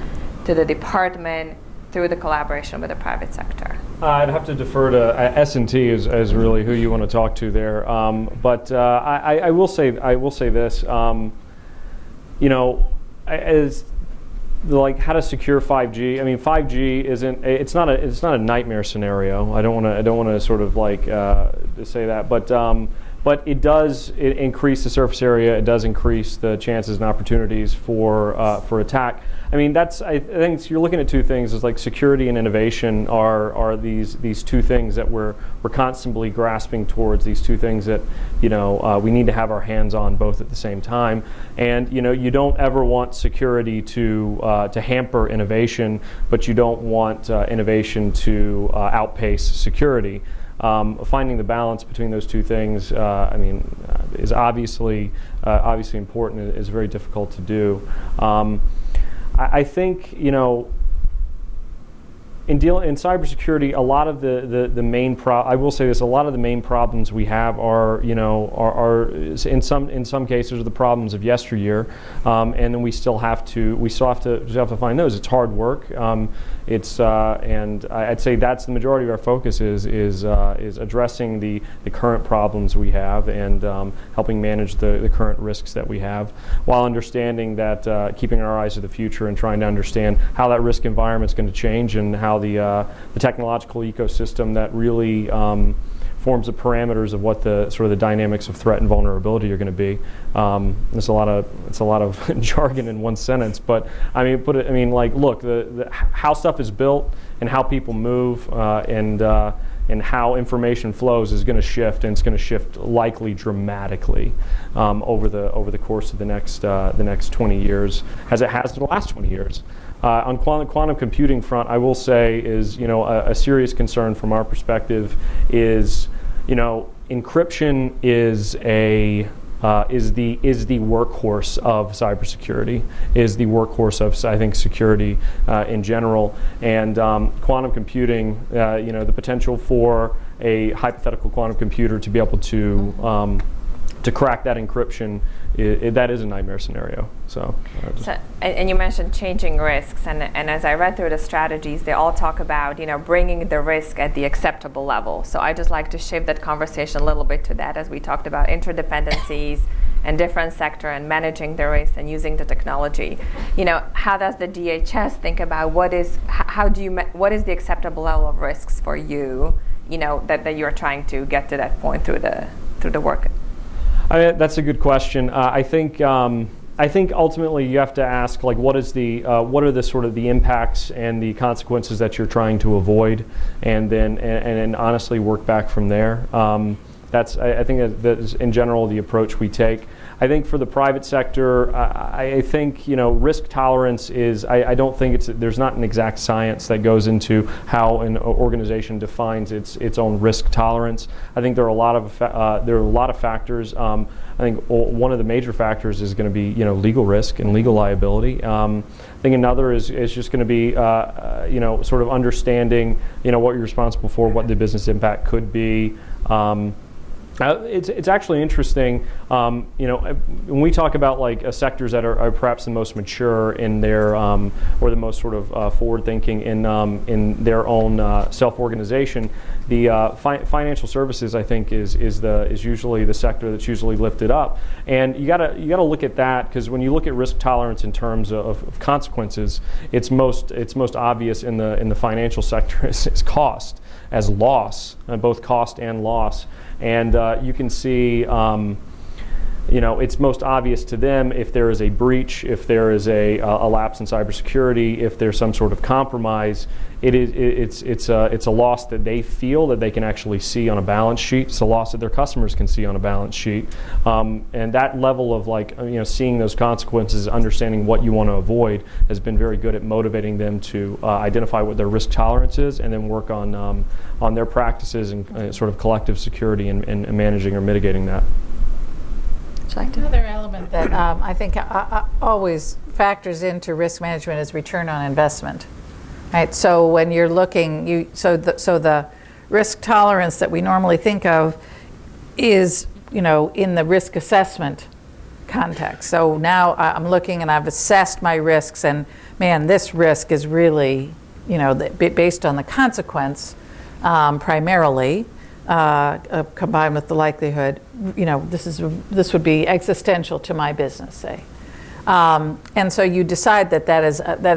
the department through the collaboration with the private sector? I'd have to defer to S&T as really who you want to talk to there. But I will say this. As like how to secure 5G. I mean, 5G isn't. It's not a nightmare scenario. I don't want to sort of like to say that, but it does increase the surface area. It does increase the chances and opportunities for attack. I mean, I think you're looking at two things. Is like security and innovation are these two things that we're constantly grasping towards. These two things that we need to have our hands on both at the same time. And you don't ever want security to hamper innovation, but you don't want innovation to outpace security. Finding the balance between those two things, is obviously important. It is very difficult to do. I think in cybersecurity, a lot of the main I will say this: a lot of the main problems we have are in some cases are the problems of yesteryear, and then we still have to find those. It's hard work. And I'd say that's the majority of our focus is addressing the current problems we have and helping manage the current risks that we have, while understanding that keeping our eyes to the future and trying to understand how that risk environment is going to change and how the technological ecosystem that really forms the parameters of what the sort of the dynamics of threat and vulnerability are going to be. It's a lot of jargon in one sentence, but look, the how stuff is built and how people move and how information flows is going to shift, and it's going to shift likely dramatically over the course of the next 20 years, as it has in the last 20 years. On quantum computing front, I will say is a serious concern from our perspective is encryption is the workhorse of cybersecurity, is the workhorse of I think security in general, and quantum computing, the potential for a hypothetical quantum computer to be able to crack that encryption, that is a nightmare scenario. And you mentioned changing risks, and as I read through the strategies, they all talk about bringing the risk at the acceptable level. So I just like to shift that conversation a little bit to that, as we talked about interdependencies and different sector and managing the risk and using the technology. How does the DHS think about what is the acceptable level of risks for you? That you're trying to get to that point through the work. That's a good question. I think ultimately you have to ask, like, what are the sort of the impacts and the consequences that you're trying to avoid, and then honestly work back from there. I think that's in general the approach we take. I think for the private sector, I think risk tolerance is. I don't think there's not an exact science that goes into how an organization defines its own risk tolerance. I think there are a lot of factors. I think one of the major factors is going to be legal risk and legal liability. I think another is just going to be sort of understanding what you're responsible for, what the business impact could be. It's actually interesting, when we talk about like sectors that are perhaps the most mature in their or the most sort of forward-thinking in their own self-organization. The financial services, I think, is usually the sector that's usually lifted up, and you gotta look at that, because when you look at risk tolerance in terms of consequences, it's most obvious in the financial sector is cost, as loss, both cost and loss. And you can see, it's most obvious to them if there is a breach, if there is a lapse in cybersecurity, if there's some sort of compromise. It's a loss that they feel that they can actually see on a balance sheet. It's a loss that their customers can see on a balance sheet. And that level of seeing those consequences, understanding what you want to avoid, has been very good at motivating them to identify what their risk tolerance is, and then work on their practices and sort of collective security and managing or mitigating that. Another element that I think always factors into risk management is return on investment. Right. So when you're looking, so the risk tolerance that we normally think of is in the risk assessment context. So now I'm looking and I've assessed my risks, and man, this risk is really based on the consequence primarily. Combined with the likelihood, this would be existential to my business, say. And so you decide that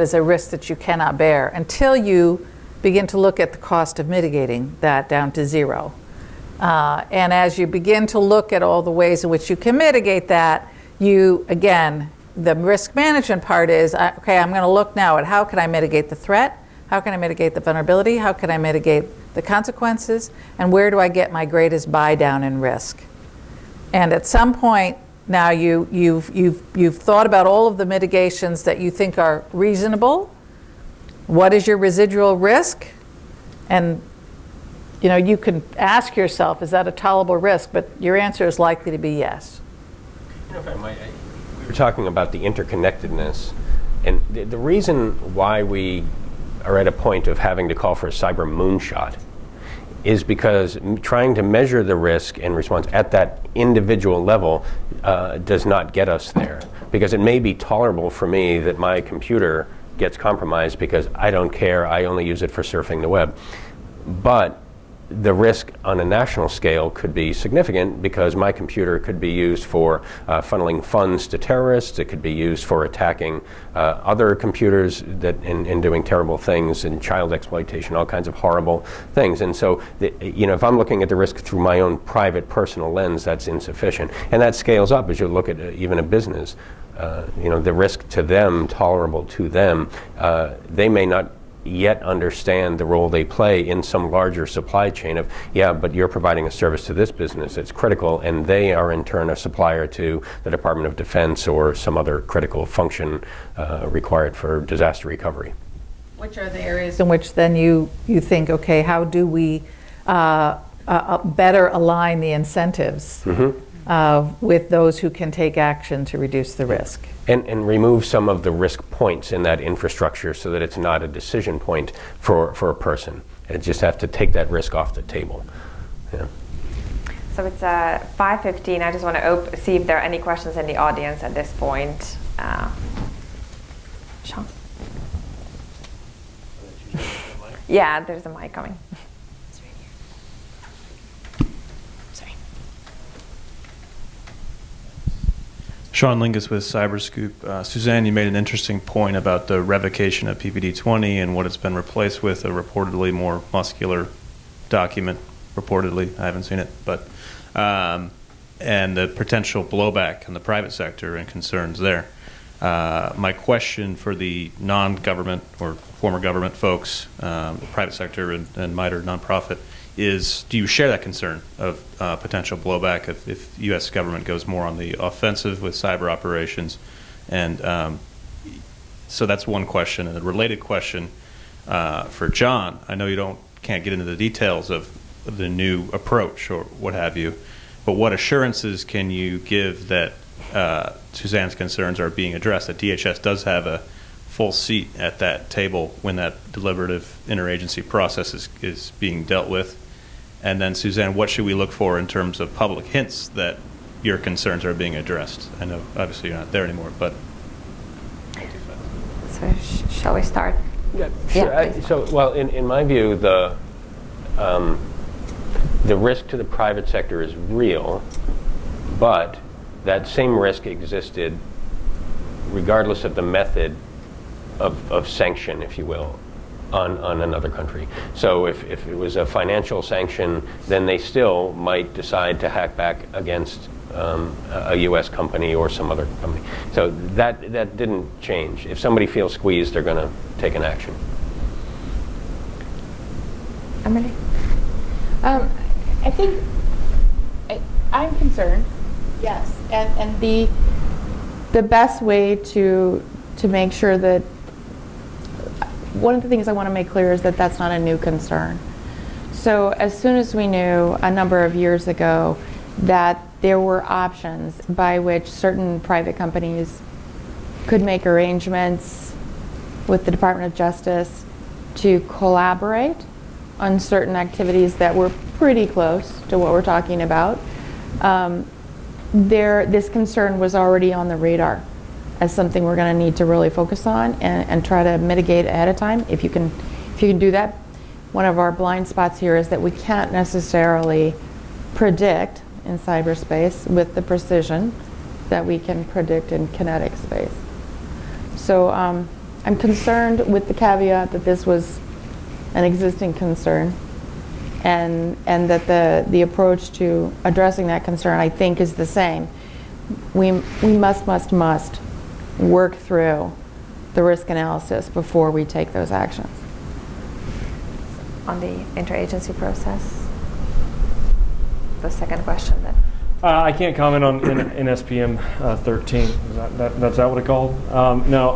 is a risk that you cannot bear until you begin to look at the cost of mitigating that down to zero. And as you begin to look at all the ways in which you can mitigate that, the risk management part is, okay, I'm going to look now at how can I mitigate the threat, how can I mitigate the vulnerability, how can I mitigate the consequences, and where do I get my greatest buy down in risk? And at some point now you've thought about all of the mitigations that you think are reasonable. What is your residual risk? And you can ask yourself, is that a tolerable risk? But your answer is likely to be yes. If I might, we were talking about the interconnectedness, and the reason why we are at a point of having to call for a cyber moonshot is because trying to measure the risk and response at that individual level does not get us there. Because it may be tolerable for me that my computer gets compromised because I don't care, I only use it for surfing the web. But the risk on a national scale could be significant because my computer could be used for funneling funds to terrorists. It could be used for attacking other computers and doing terrible things, and child exploitation, all kinds of horrible things. And so, if I'm looking at the risk through my own private, personal lens, that's insufficient. And that scales up as you look at even a business. The risk to them, tolerable to them, they may not yet understand the role they play in some larger supply chain of, but you're providing a service to this business. It's critical, and they are in turn a supplier to the Department of Defense or some other critical function required for disaster recovery. Which are the areas in which then you think, okay, how do we better align the incentives with those who can take action to reduce the risk? And remove some of the risk points in that infrastructure so that it's not a decision point for a person. And just have to take that risk off the table. Yeah. So it's 5:15. I just want to see if there are any questions in the audience at this point. Sean? Yeah, there's a mic coming. Sean Lingus with Cyberscoop. Suzanne, you made an interesting point about the revocation of PPD-20 and what it's been replaced with, a reportedly more muscular document, reportedly. I haven't seen it, but and the potential blowback in the private sector and concerns there. My question for the non-government or former government folks, private sector and MITRE nonprofit, is do you share that concern of potential blowback if U.S. government goes more on the offensive with cyber operations? And so that's one question. And a related question for John, I know you can't get into the details of the new approach or what have you, but what assurances can you give that Suzanne's concerns are being addressed, that DHS does have a full seat at that table when that deliberative interagency process is being dealt with? And then, Suzanne, what should we look for in terms of public hints that your concerns are being addressed? I know, obviously, you're not there anymore, but... So, shall we start? Yeah, sure. In my view, the risk to the private sector is real, but that same risk existed regardless of the method of sanction, if you will, on another country. So if it was a financial sanction, then they still might decide to hack back against a U.S. company or some other company. So that didn't change. If somebody feels squeezed, they're going to take an action. Emily? I think I'm concerned, yes. And the best way to make sure that, one of the things I want to make clear is that that's not a new concern. So as soon as we knew a number of years ago that there were options by which certain private companies could make arrangements with the Department of Justice to collaborate on certain activities that were pretty close to what we're talking about, this concern was already on the radar as something we're going to need to really focus on and try to mitigate ahead of time. If you can do that. One of our blind spots here is that we can't necessarily predict in cyberspace with the precision that we can predict in kinetic space. So I'm concerned with the caveat that this was an existing concern, and that the approach to addressing that concern, I think, is the same. We must work through the risk analysis before we take those actions. On the interagency process, the second question then. I can't comment on NSPM 13. That's that what it called? No.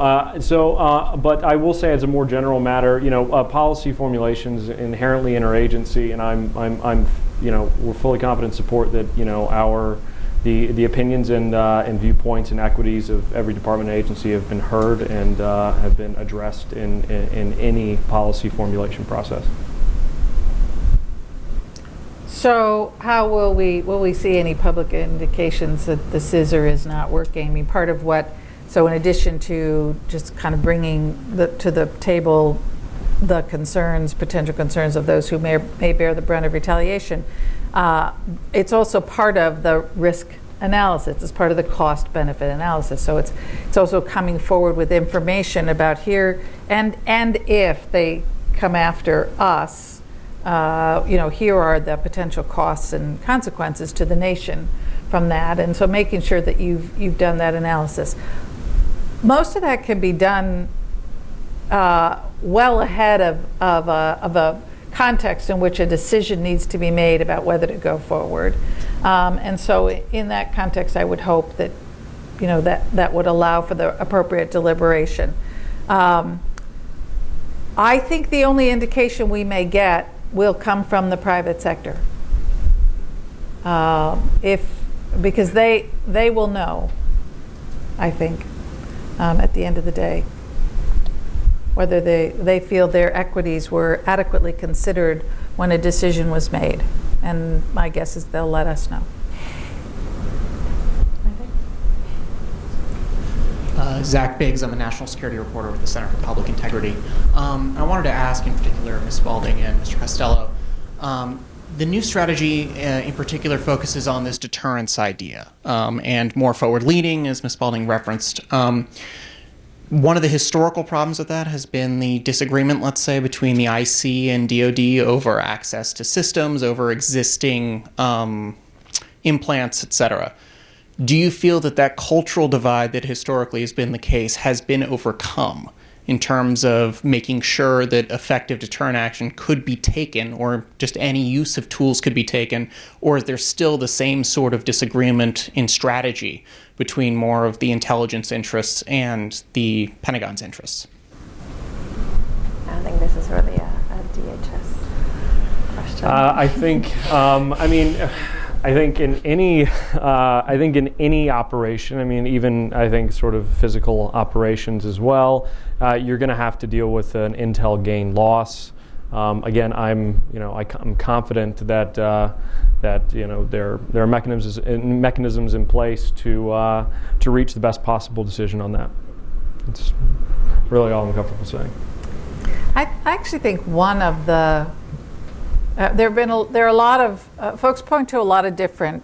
But I will say, as a more general matter, policy formulations inherently interagency, and I'm we're fully confident in support that the opinions and viewpoints and equities of every department and agency have been heard and have been addressed in any policy formulation process. So how will we see any public indications that the scissor is not working? I mean, part of so in addition to just kind of bringing to the table the potential concerns of those who may bear the brunt of retaliation, it's also part of the risk analysis. It's part of the cost-benefit analysis. So it's also coming forward with information about here, and if they come after us, here are the potential costs and consequences to the nation from that. And so making sure that you've done that analysis. Most of that can be done well ahead of a context in which a decision needs to be made about whether to go forward. And so in that context, I would hope that that would allow for the appropriate deliberation. I think the only indication we may get will come from the private sector, because they will know, I think, at the end of the day, whether they feel their equities were adequately considered when a decision was made. And my guess is they'll let us know. Zach Biggs, I'm a national security reporter with the Center for Public Integrity. I wanted to ask, in particular, Misfolding and Mr. Costello, the new strategy in particular focuses on this deterrence idea and more forward-leaning, as Misfolding referenced. One of the historical problems with that has been the disagreement, let's say, between the IC and DoD over access to systems, over existing implants, et cetera. Do you feel that cultural divide that historically has been the case has been overcome in terms of making sure that effective deterrent action could be taken, or just any use of tools could be taken, or is there still the same sort of disagreement in strategy between more of the intelligence interests and the Pentagon's interests? I think this is really a DHS question. I think in any operation, even I think sort of physical operations as well, you're going to have to deal with an intel gain loss. Again, I'm confident that there are mechanisms in place to reach the best possible decision on that. It's really all I'm comfortable saying. I actually think one of the there are a lot of folks point to a lot of different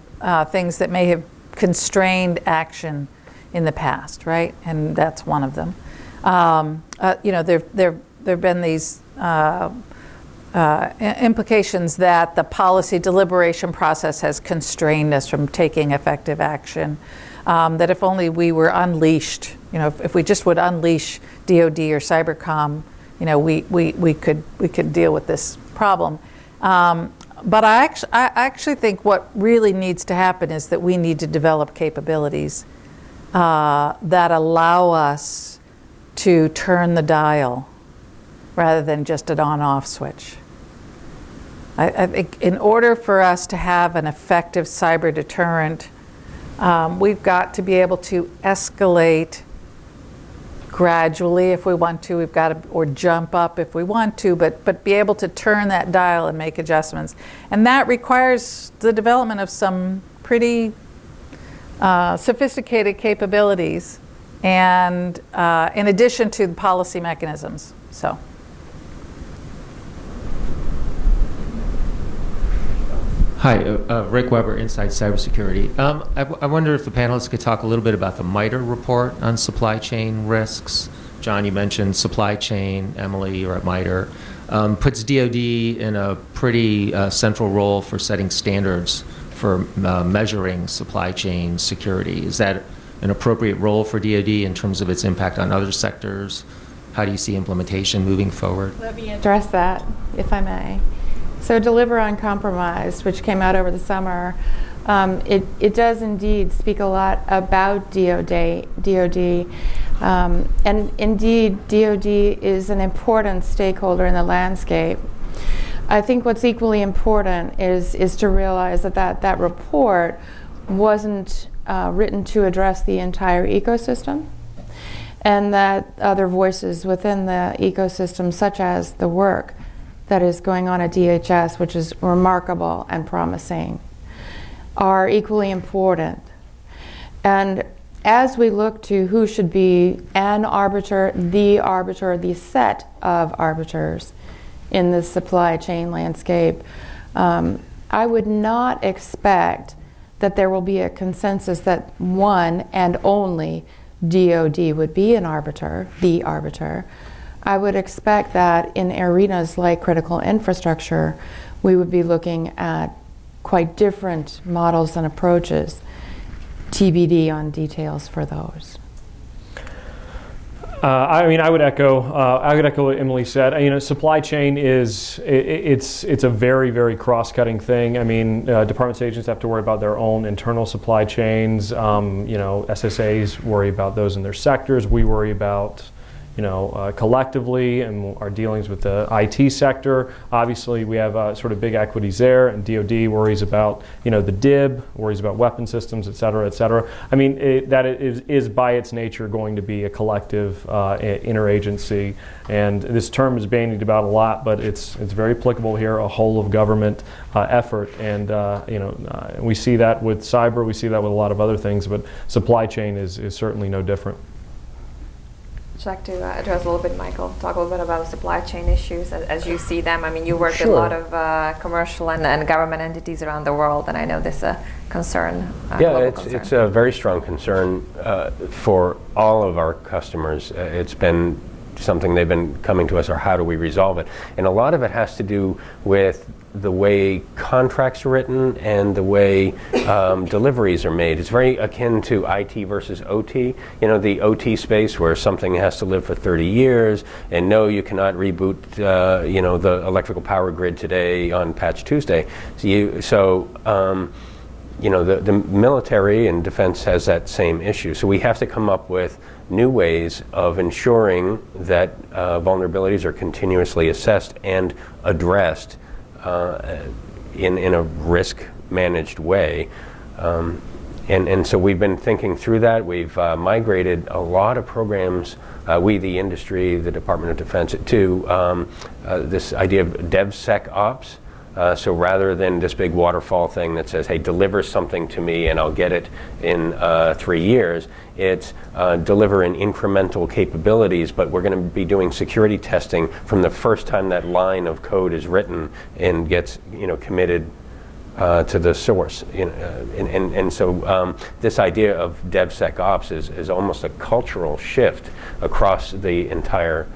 things that may have constrained action in the past, right? And that's one of them. There've been these implications that the policy deliberation process has constrained us from taking effective action. That if only we were unleashed, if we just would unleash DoD or Cybercom, we could deal with this problem. But I actually think what really needs to happen is that we need to develop capabilities that allow us to turn the dial rather than just an on-off switch. I think in order for us to have an effective cyber deterrent, we've got to be able to escalate gradually if we want to. We've got to, or jump up if we want to, but be able to turn that dial and make adjustments. And that requires the development of some pretty sophisticated capabilities, and in addition to the policy mechanisms. So. Hi, Rick Weber, Inside Cybersecurity. I wonder if the panelists could talk a little bit about the MITRE report on supply chain risks. John, you mentioned supply chain. Emily, you're at MITRE. Puts DoD in a pretty central role for setting standards for measuring supply chain security. Is that an appropriate role for DoD in terms of its impact on other sectors? How do you see implementation moving forward? Let me address that, if I may. So Deliver Uncompromised, which came out over the summer, it does indeed speak a lot about DoD. And indeed, DoD is an important stakeholder in the landscape. I think what's equally important is to realize that report wasn't written to address the entire ecosystem, and that other voices within the ecosystem, such as the work that is going on at DHS, which is remarkable and promising, are equally important. And as we look to who should be an arbiter, the set of arbiters in the supply chain landscape, I would not expect that there will be a consensus that one and only DoD would be an arbiter, the arbiter. I would expect that in arenas like critical infrastructure, we would be looking at quite different models and approaches. TBD on details for those. I would echo what Emily said. Supply chain it's a very, very cross-cutting thing. Departments and agents have to worry about their own internal supply chains. SSAs worry about those in their sectors. We worry about collectively and our dealings with the IT sector. Obviously, we have sort of big equities there, and DoD worries about, the DIB, worries about weapon systems, et cetera, et cetera. That is by its nature going to be a collective interagency, and this term is bandied about a lot, but it's very applicable here, a whole of government effort, and we see that with cyber, we see that with a lot of other things, but supply chain is certainly no different. Would you like to address a little bit, Michael? Talk a little bit about supply chain issues as you see them. You work with a lot of commercial and government entities around the world, and I know this is a concern. It's a very strong concern for all of our customers. It's been something they've been coming to us, or how do we resolve it? And a lot of it has to do with the way contracts are written and the way deliveries are made. It's very akin to IT versus OT. The OT space where something has to live for 30 years, and no, you cannot reboot the electrical power grid today on Patch Tuesday. The military and defense has that same issue. So we have to come up with new ways of ensuring that vulnerabilities are continuously assessed and addressed in a risk-managed way. And so we've been thinking through that. We've migrated a lot of programs, we, the industry, the Department of Defense, to this idea of DevSecOps. So rather than this big waterfall thing that says, hey, deliver something to me and I'll get it in 3 years, it's deliver in incremental capabilities, but we're going to be doing security testing from the first time that line of code is written and gets committed to the source. And so this idea of DevSecOps is almost a cultural shift across the entire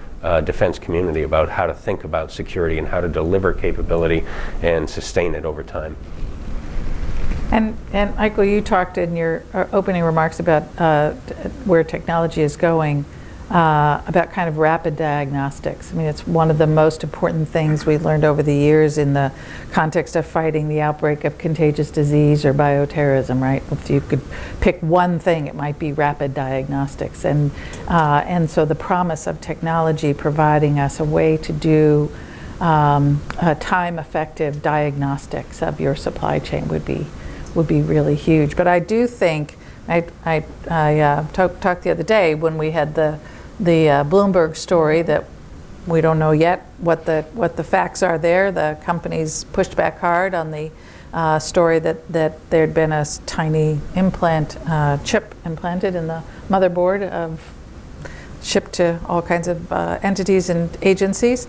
defense community about how to think about security and how to deliver capability and sustain it over time. And Michael, you talked in your opening remarks about where technology is going, about kind of rapid diagnostics. It's one of the most important things we learned over the years in the context of fighting the outbreak of contagious disease or bioterrorism, right? If you could pick one thing, it might be rapid diagnostics. And so the promise of technology providing us a way to do time-effective diagnostics of your supply chain would be really huge. But I do think, I talked the other day when we had the Bloomberg story that we don't know yet what the facts are there. The companies pushed back hard on the story that there'd been a tiny chip implanted in the motherboard shipped to all kinds of entities and agencies.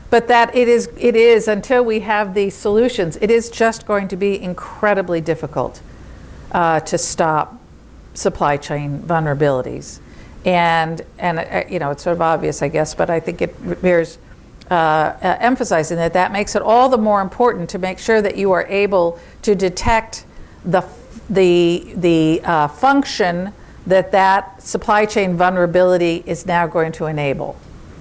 but that it is until we have these solutions, it is just going to be incredibly difficult to stop supply chain vulnerabilities. And it's sort of obvious, I guess, but I think it bears emphasizing that makes it all the more important to make sure that you are able to detect the function that supply chain vulnerability is now going to enable.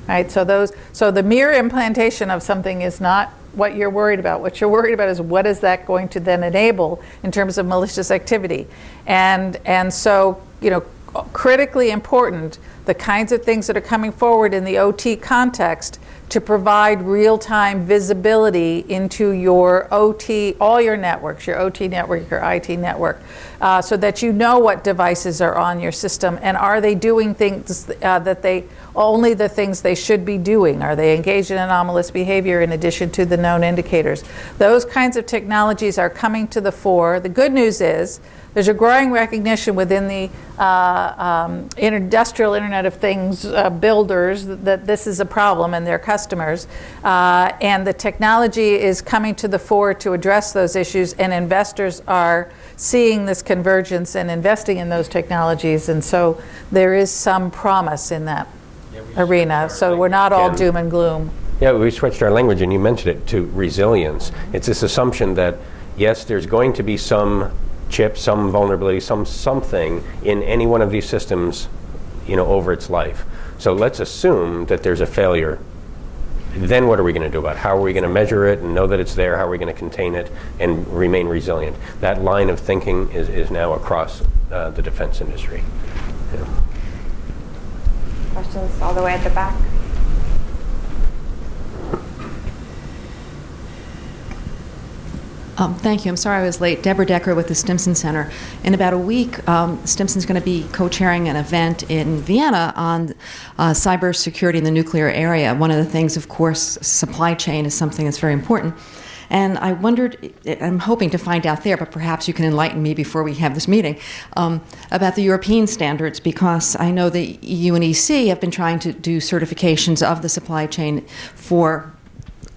Right? So the mere implantation of something is not what you're worried about. What you're worried about is what is that going to then enable in terms of malicious activity. And so, critically important, the kinds of things that are coming forward in the OT context to provide real-time visibility into your OT, all your networks, your OT network, your IT network, so that you know what devices are on your system and are they doing things only the things they should be doing? Are they engaged in anomalous behavior in addition to the known indicators? Those kinds of technologies are coming to the fore. The good news is there's a growing recognition within the industrial Internet of Things builders that this is a problem and their customers. And the technology is coming to the fore to address those issues, and investors are seeing this convergence and investing in those technologies. And so there is some promise in that arena. So we're not all doom and gloom. Yeah, we switched our language, and you mentioned it, to resilience. It's this assumption that, yes, there's going to be some chip, some vulnerability, something in any one of these systems, over its life. So let's assume that there's a failure. Then what are we going to do about it? How are we going to measure it and know that it's there? How are we going to contain it and remain resilient? That line of thinking is now across the defense industry. Yeah. Questions all the way at the back? Thank you. I'm sorry I was late. Deborah Decker with the Stimson Center. In about a week, Stimson's going to be co-chairing an event in Vienna on cybersecurity in the nuclear area. One of the things, of course, supply chain is something that's very important. And I wondered, I'm hoping to find out there, but perhaps you can enlighten me before we have this meeting, about the European standards, because I know the EU and EC have been trying to do certifications of the supply chain for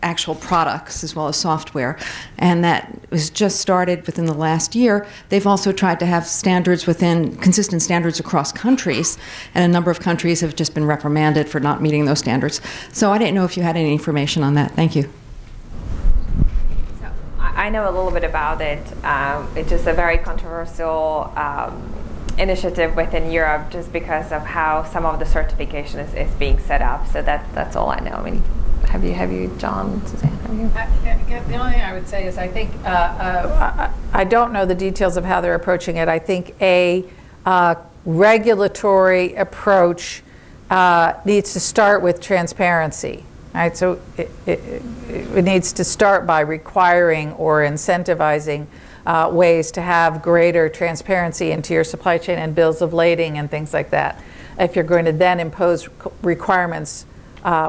actual products as well as software, and that was just started within the last year. They've also tried to have standards consistent standards across countries, and a number of countries have just been reprimanded for not meeting those standards. So I didn't know if you had any information on that. Thank you. So I know a little bit about it. It's just a very controversial initiative within Europe just because of how some of the certification is being set up. So that's all I know. I mean, Have you, John, Suzanne? The only thing I would say is I think, I don't know the details of how they're approaching it. I think a regulatory approach needs to start with transparency. Right? So it needs to start by requiring or incentivizing ways to have greater transparency into your supply chain and bills of lading and things like that. If you're going to then impose requirements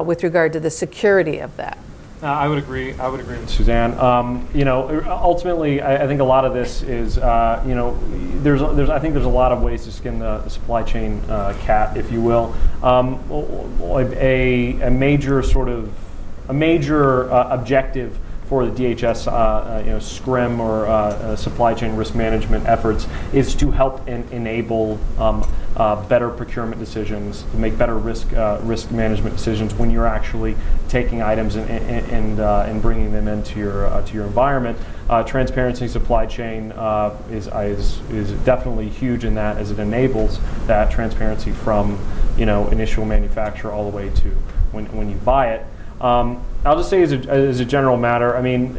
with regard to the security of that. I would agree with Suzanne. Ultimately, I think a lot of this is, I think there's a lot of ways to skin the supply chain cat, if you will. A major objective for the DHS, SCRIM or supply chain risk management efforts is to help enable better procurement decisions, to make better risk management decisions when you're actually taking items and bringing them into your environment. Transparency supply chain is definitely huge in that, as it enables that transparency from initial manufacture all the way to when you buy it. I'll just say as a general matter, I mean,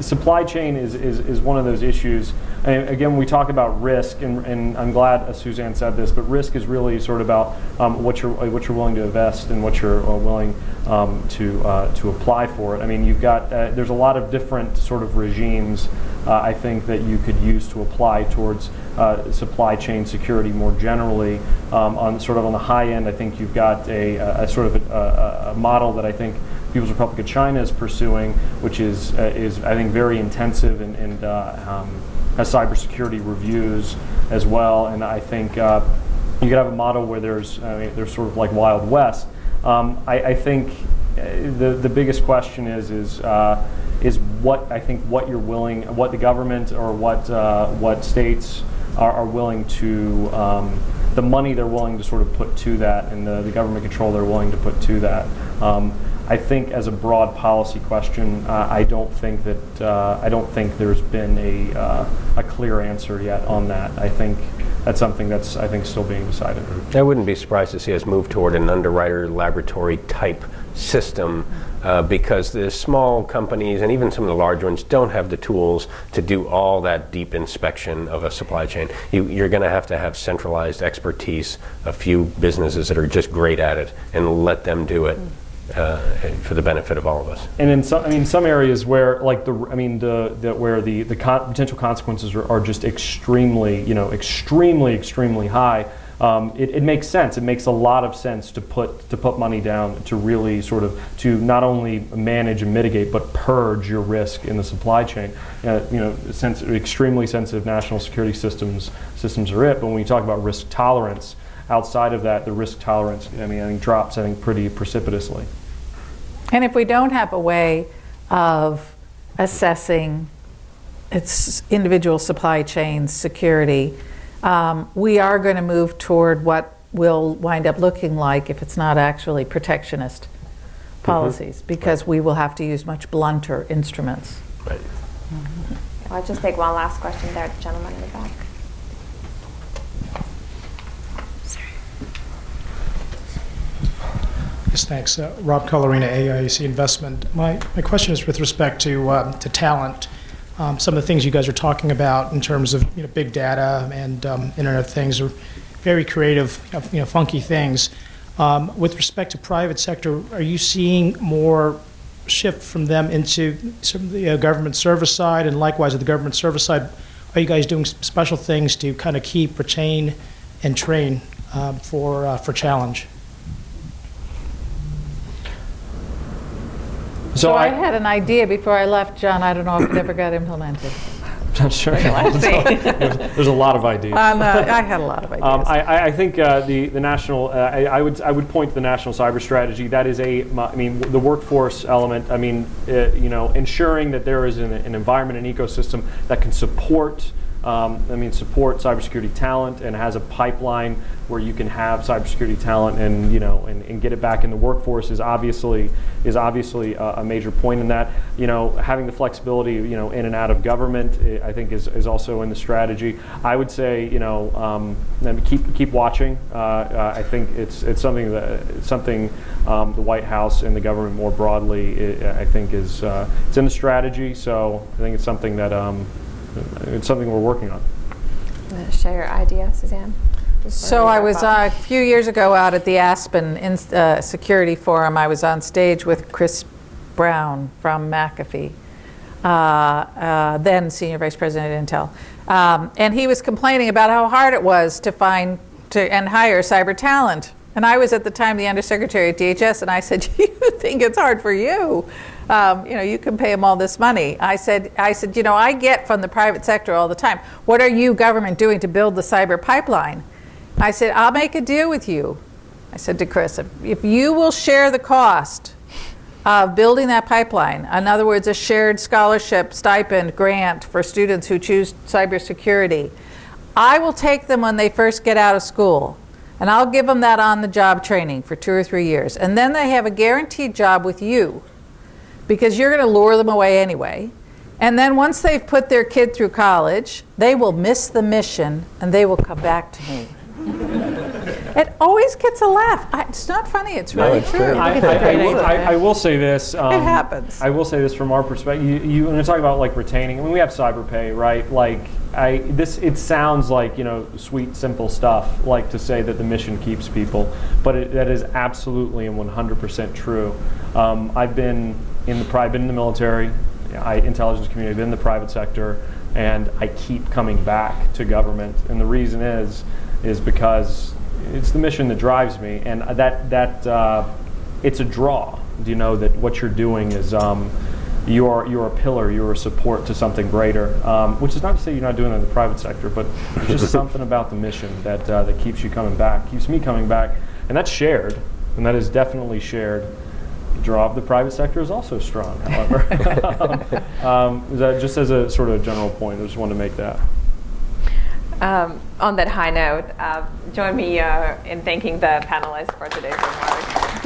supply chain is one of those issues. And again, we talk about risk, and I'm glad Suzanne said this, but risk is really sort of about what you're willing to invest and what you're willing to apply for it. I mean, you've got there's a lot of different sort of regimes I think that you could use to apply towards supply chain security more generally. On the high end, I think you've got a model that I think People's Republic of China is pursuing, which is I think very intensive and has cybersecurity reviews as well. And I think you could have a model where there's sort of like Wild West, I think the biggest question is what the government or what states are willing to, the money they're willing to sort of put to that, and the government control they're willing to put to that. I think as a broad policy question, I don't think there's been a clear answer yet on that. I think that's something that's still being decided. I wouldn't be surprised to see us move toward an underwriter laboratory type system because the small companies and even some of the large ones don't have the tools to do all that deep inspection of a supply chain. You're going to have centralized expertise, a few businesses that are just great at it, and let them do it. For the benefit of all of us. And in some areas where like the potential consequences are just extremely high, it makes sense. It makes a lot of sense to put money down to really sort of to not only manage and mitigate but purge your risk in the supply chain. Extremely sensitive national security systems are it. But when we talk about risk tolerance, outside of that, the risk tolerance, I think drops pretty precipitously. And if we don't have a way of assessing its individual supply chain security, we are going to move toward what will wind up looking like, if it's not actually protectionist policies, because we will have to use much blunter instruments. Right. I'll just take one last question there, gentleman in the back. Yes, thanks. Rob Colorina, AIC Investment. My question is with respect to talent. Some of the things you guys are talking about in terms of big data and Internet of Things are very creative, funky things. With respect to private sector, are you seeing more shift from them into some of the government service side? And likewise, at the government service side, are you guys doing special things to kind of keep, retain, and train for challenge? So I had an idea before I left, John. I don't know if it ever got implemented. Sure. There's a lot of ideas. I had a lot of ideas. I think the national. I would point to the national cyber strategy. That is the workforce element. Ensuring that there is an environment, an ecosystem that can support. Support cybersecurity talent and has a pipeline where you can have cybersecurity talent and get it back in the workforce is obviously a major point in that. Having the flexibility in and out of government I think is also in the strategy. I would say keep watching. I think it's something the White House and the government more broadly I think is it's in the strategy. So I think it's something that. It's something we're working on. Share your idea, Suzanne. So I was a few years ago out at the Aspen Security Forum. I was on stage with Chris Brown from McAfee, then Senior Vice President at Intel. And he was complaining about how hard it was to find and hire cyber talent. And I was at the time the Undersecretary at DHS, and I said, "You think it's hard for you? You can pay them all this money." I said, I get from the private sector all the time. What are you, government, doing to build the cyber pipeline? I said, I'll make a deal with you. I said to Chris, if you will share the cost of building that pipeline, in other words, a shared scholarship stipend grant for students who choose cybersecurity, I will take them when they first get out of school. And I'll give them that on-the-job training for 2 or 3 years. And then they have a guaranteed job with you because you're going to lure them away anyway. And then once they've put their kid through college, they will miss the mission and they will come back to me. It always gets a laugh. It's not funny. It's really true. I will say this. It happens. I will say this from our perspective. You when you talk about like retaining. We have cyber pay, right? It sounds like sweet, simple stuff, like to say that the mission keeps people, but that is absolutely and 100% true. I've been in the military, intelligence community, been in the private sector, and I keep coming back to government, and the reason is because it's the mission that drives me, and that it's a draw. That what you're doing is you're a pillar, you're a support to something greater. Which is not to say you're not doing it in the private sector, but there's just something about the mission that keeps you coming back, keeps me coming back, and that's shared. and that is definitely shared. The draw of the private sector is also strong, however. That just as a sort of general point, I just wanted to make that. On that high note, join me in thanking the panelists for today's remarks.